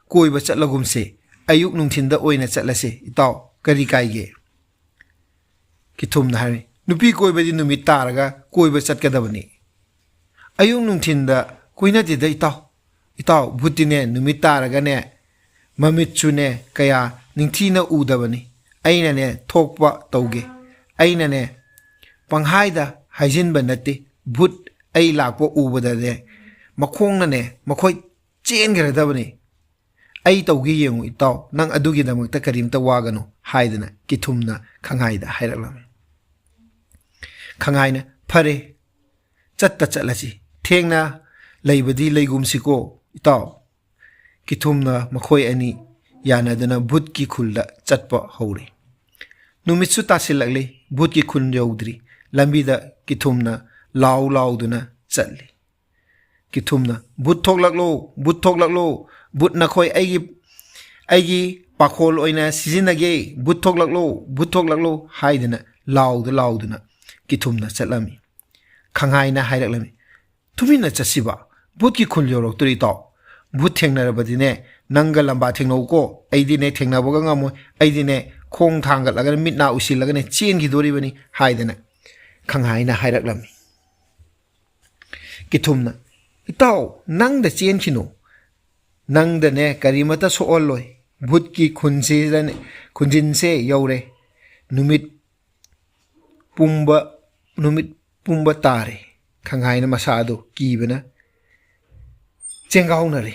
ꯀꯣꯏꯕ ꯆꯠꯂꯒꯨꯝꯁꯦ ꯑꯌꯨꯛ ꯅꯨꯡꯊꯤꯟꯗ ꯑꯣꯏꯅ ꯆꯠꯂꯁꯦ ꯏꯇꯥꯎ ꯀꯔꯤ ꯀꯥꯏꯒꯦ ꯀꯤꯊꯨꯝꯅ ꯍꯥꯏꯔꯤ ꯅꯨꯄꯤ ꯀꯣꯏꯕꯗꯤ ꯅꯨꯃꯤꯠ ꯇꯥꯔꯒ ꯀꯣꯏꯕ ꯆꯠꯀꯗꯕꯅꯤ ꯑꯌꯨꯛ ꯅꯨꯡꯊꯤꯟꯗ ꯀꯣꯏꯅꯗꯦꯗ ꯏꯇꯥꯎ ꯚꯨꯠꯇꯤꯅꯦ ꯅꯨꯃꯤꯠ ꯇꯥꯔꯒꯅꯦ ꯃꯃꯤꯠꯁꯨꯅꯦ ꯀꯌꯥ ꯅꯤꯡꯊꯤꯅ ꯎꯗꯕꯅꯤ ꯑꯩꯅꯅꯦ ꯊꯣꯛꯄ ꯇꯧꯒꯦ ꯑꯩꯅꯅꯦ ꯄꯪꯍꯥꯏꯗ ꯍꯥꯏꯖꯤꯟꯕ ꯅꯠꯇꯦ ꯚꯨꯠ ꯑꯩ ꯂꯥꯛꯄ ꯎꯕꯗꯅꯦ ꯃꯈꯣꯡꯅꯅꯦ ꯃꯈꯣꯏ ꯆꯦꯟꯈ꯭ꯔꯗꯕꯅꯤ ꯑꯩ ꯇꯧꯒꯦ ꯌꯦꯡꯉꯨ ꯏꯇꯥꯎ ꯅꯪ ꯑꯗꯨꯒꯤꯗꯃꯛꯇ ꯀꯔꯤꯝꯇ ꯋꯥꯒꯅꯨ ꯍꯥꯏꯗꯅ ꯀꯤꯊꯨꯝꯅ ꯈꯪꯍꯥꯏꯗ ꯍꯥꯏꯔꯛꯂꯝꯃꯤ ꯈꯪꯍꯥꯏꯅ ꯐꯔꯦ ꯆꯠꯂꯁꯤ ꯊꯦꯡꯅ ꯂꯩꯕꯗꯤ ꯂꯩꯒꯨꯝꯁꯤꯀꯣ ꯏꯇꯥꯎ ꯀꯤꯊꯨꯝꯅ ꯃꯈꯣꯏ ꯑꯅꯤ ꯌꯥꯅꯗꯨꯅ ꯚꯨꯠꯀꯤ ꯈꯨꯜꯗ ꯆꯠꯄ ꯍꯧꯔꯦ ꯅꯨꯃꯤꯠꯁꯨ ꯇꯥꯁꯤꯜꯂꯛꯂꯤ ꯚꯨꯠꯀꯤ ꯈꯨꯜ ꯌꯧꯗ꯭ꯔꯤ ꯂꯝꯕꯤꯗ ꯀꯤꯊꯨꯝꯅ ꯂꯥꯎꯗꯨꯅ ꯆꯠꯂꯤ ꯀꯤꯊꯨꯝꯅ ꯚꯨꯠ ꯊꯣꯛꯂꯛꯂꯣ ꯚꯨꯠ ꯅꯈꯣꯏ ꯑꯩꯒꯤ ꯄꯥꯈꯣꯜ ꯑꯣꯏꯅ ꯁꯤꯖꯤꯟꯅꯒꯦ ꯚꯨꯠ ꯊꯣꯛꯂꯛꯂꯣ ꯍꯥꯏꯗꯅ ꯂꯥꯎꯗꯨꯅ ꯀꯤꯊꯨꯝꯅ ꯆꯠꯂꯝꯃꯤ ꯈꯪꯍꯥꯏꯅ ꯍꯥꯏꯔꯛꯂꯝꯃꯤ ꯇꯨꯃꯤꯟꯅ ꯆꯠꯁꯤꯕ ꯚꯨꯠꯀꯤ ꯈꯨꯜ ꯌꯧꯔꯛꯇꯣꯔꯤ ꯏꯇꯥꯎ ꯚꯨꯠ ꯊꯦꯡꯅꯔꯕꯗꯤꯅꯦ ꯅꯪꯒ ꯂꯝꯕꯥ ꯊꯦꯡꯅꯧꯀꯣ ꯑꯩꯗꯤꯅꯦ ꯊꯦꯡꯅꯕꯒ ꯉꯝꯃꯣꯏ ꯑꯩꯗꯤꯅꯦ ꯈꯣꯡ ꯊꯥꯡꯒꯠꯂꯒ ꯃꯤꯠ ꯅꯥ ꯎꯏꯁꯤꯜꯂꯒꯅꯦ ꯆꯦꯟꯈꯤꯗꯣꯔꯤꯕꯅꯤ ꯍꯥꯏꯗꯅ ꯈꯪꯍꯥꯏꯅ ꯍꯥꯏꯔꯛꯂꯝꯃꯤ ꯀꯤꯊꯨꯝꯅ ꯏꯇꯥꯎ ꯅꯪꯗ ꯆꯦꯟꯈꯤꯅꯨ ꯅꯪꯗꯅꯦ ꯀꯔꯤꯃꯇ ꯁꯣꯛꯍꯜꯂꯣꯏ ꯚꯨꯠꯀꯤ ꯈꯨꯟꯖꯤꯟꯁꯦ ꯌꯧꯔꯦ ꯅꯨꯃꯤꯠ ꯄꯨꯝꯕ ꯇꯥꯔꯦ ꯈꯪꯍꯥꯏꯅ ꯃꯁꯥꯗꯣ ꯀꯤꯕꯅ ꯆꯦꯡꯒꯥꯎꯅꯔꯦ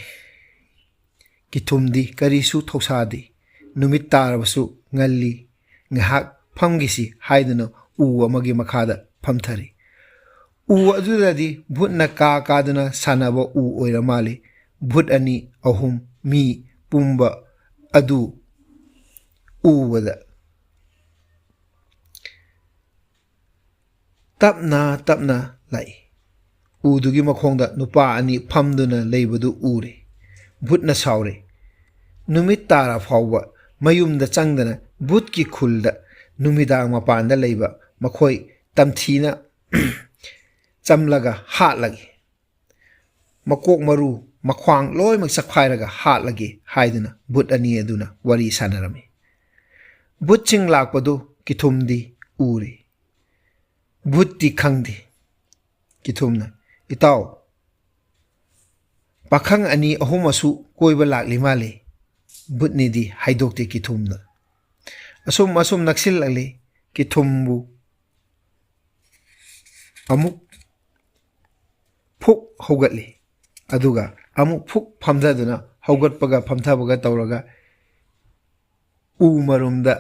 ꯀꯤꯊꯨꯝꯗꯤ ꯀꯔꯤꯁꯨ ꯊꯧꯁꯥꯗꯦ ꯅꯨꯃꯤꯠ ꯇꯥꯔꯕꯁꯨ ꯉꯜꯂꯤ ꯉꯥꯏꯍꯥꯛ ꯐꯝꯈꯤꯁꯤ ꯍꯥꯏꯗꯨꯅ ꯎ ꯑꯃꯒꯤ ꯃꯈꯥꯗ ꯐꯝꯊꯔꯤ ꯎ ꯑꯗꯨꯗꯗꯤ ꯚꯨꯠꯅ ꯀꯥꯗꯨꯅ ꯁꯥꯟꯅꯕ ꯎ ꯑꯣꯏꯔ ꯃꯥꯜꯂꯤ ꯚꯨꯠ 2, 3 ꯃꯤ ꯄꯨꯝꯕ ꯑꯗꯨ ꯎꯕꯗ ꯇꯞꯅ ꯂꯥꯛꯏ ꯎꯗꯨꯒꯤ ꯃꯈꯣꯡꯗ ꯅꯨꯄꯥ 2 ꯐꯝꯗꯨꯅ ꯂꯩꯕꯗꯨ ꯎꯔꯦ Bhootna saure. Numit tara fawba mayumda changdana Bhoot ki khulda numidang mapanda leiba makhoi tamthina chamlaga hatlagi. Makok maru makhwang loi mak sakphairaga hatlagi haiduna Bhoot ani aduna wari sanarami. Bhoot ching lakpadu kithumdi uri. Bhoot ti khangdi. Kithumna itaw pakhang ani ahumasu koiba lakli male. Bhoot ni di haidokte kithumna. Asum naksil lagli kithumbu amuk phuk hogatli. Aduga amuk phuk phamdaduna hogatpaga phamthabaga tawraga marumda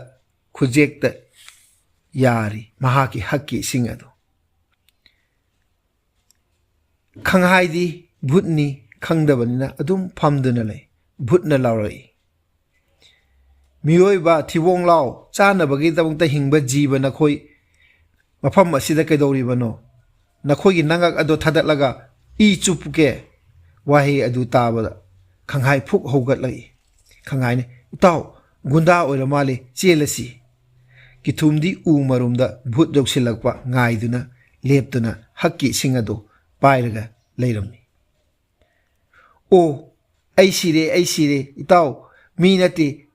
khujekta yari mahaki hakki sing adu. Khanghai di Bhoot ni khangdabanina adum phamduna lay. Bhootna laurai. Miyoiba thibong lao chanabagi tabungta hingba jiba nakhoi mafam asida kaidoribano nakhoigi nangak ado thadatlaga I chupuke wahi adu tabada khanghai phuk hogat lai. Khanghai ne itaw gunda oiramale chelasi. Kithumdi marumda Bhoot doksilakpa ngaiduna leptuna hakki singado pairaga leiramni. O ai sire itaw mi nati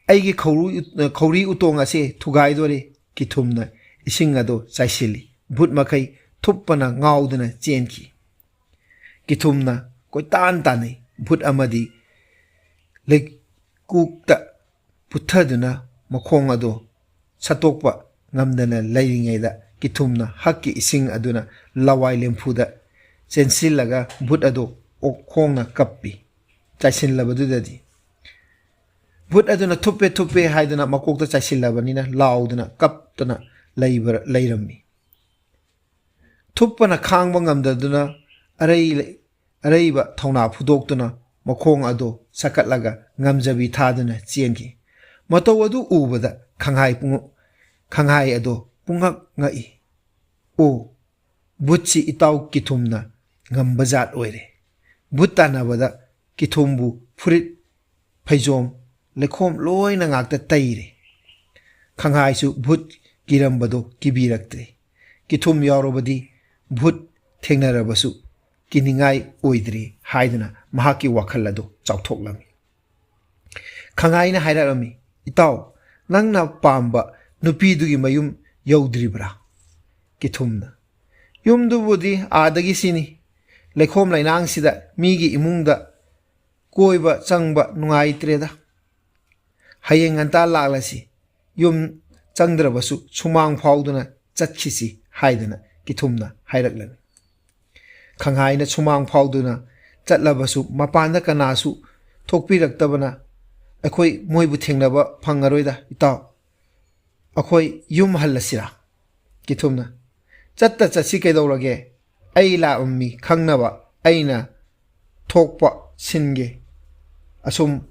aigi khawri utong ase thugai dore kithumna ising ado chaisili. Bhoot makai thuppana ngauduna chenki. Kithumna koitan tanai Bhoot amadi lekukta puthaduna makhong ado satokpa ngamdana leiringaida kithumna hakki ising aduna lawai lemfuda chensilaga Bhoot ado okhongna kappi chaisinlabadudadi. Bhoot aduna thuppe haiduna makokta chaisinlabanina lauduna kaptana leirammi. Thuppana khangba ngamdaduna araiba thawna phudoktuna makhong ado sakatlaga ngamjabi thaduna chenki. Mataw adu ubada khanghai ado pungak ngai. O Bhoot si itaw kithumna ngambajat oire. Bhoot tanabada kithumbu furit phaijom lekhom loina ngakta taire. Khanghai su Bhoot kirambado kibiraktre. Kithum yaurobadi Bhoot thengnarabasu kiningai oidri haiduna mahaki wakhalado chawthoklami. Khanghai na hairarami itaw nangna pamba nupidugi mayum yaudribra. Kithumna yumdubudi adagi sini. Lekhom lainang sida migi imungda koiba changba nungaitreda. Hayeng anta laklasi yum changdrabasu sumang phawduna chatkhisi haiduna kithumna hairaklan. Khanghai na sumang phawduna chatlabasu mapanda kanasu thokpiraktabana akhoi moibu thengnaba phangaroida itaw akhoi yum hallasira. Kithumna chatta chatsi kaidorage ai la ummi khangnaba aina thokpa singe. Asum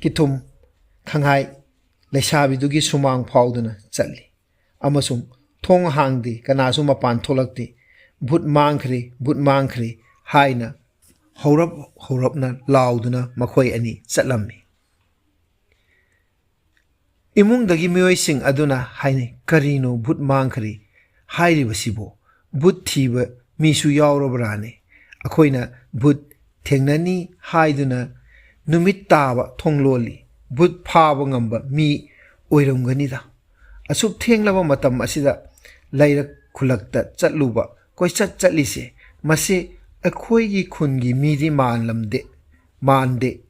kithum Khanghai lesabidugi sumang phawduna chatli. Amasum thong hangdi kanasu mapan tholakti. Bhoot mangkhri haina horapna lauduna makhoi ani chatlammi. Imungdagi miyoising aduna haine karino Bhoot mangkhri hairibasibo Bhoot thiba misu yaurabrane. Akhoina Bhoot thengnani haiduna numit taba thongloli Bhoot phaba ngamba mi oiramganida. Asuk thenglaba matam asida lairak khulakta chatluba koichat chatlise mase akhoigi khungi midi mande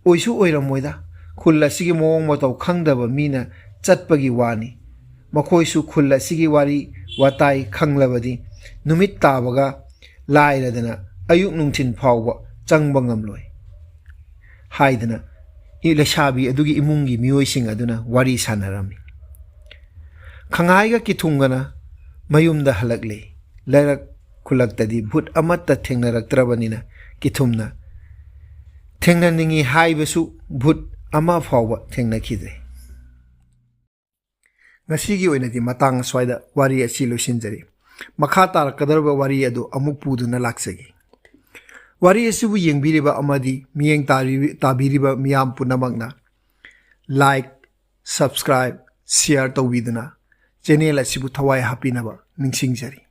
oisu oiramoida khulla sigi mong mataw khangdaba mina chatpagi wani. Makhoisu khulla sigi wari watai khanglabadi numit tabaga lairadana ayuk nungthin phawba changba ngamloi haidana lesabi adugi imungi miyoising aduna wari sanarami. Khanghai ga kithungana mayumda halakle. Lairak khulaktadi Bhoot amatta thengnaraktrabanina kithumna thengnaningi haibasu Bhoot ama phawba thengnakhidre. Ngasigi oinadi matang swaida wari asi losinjari. Makha tarakkadarba wari adu amuk puduna laksagi. Wari asibu yengbiriba amadi miyeng tabiriba miyam punamakna like, subscribe, share tawbiduna channel asibu thawai hapinaba ningsingjari.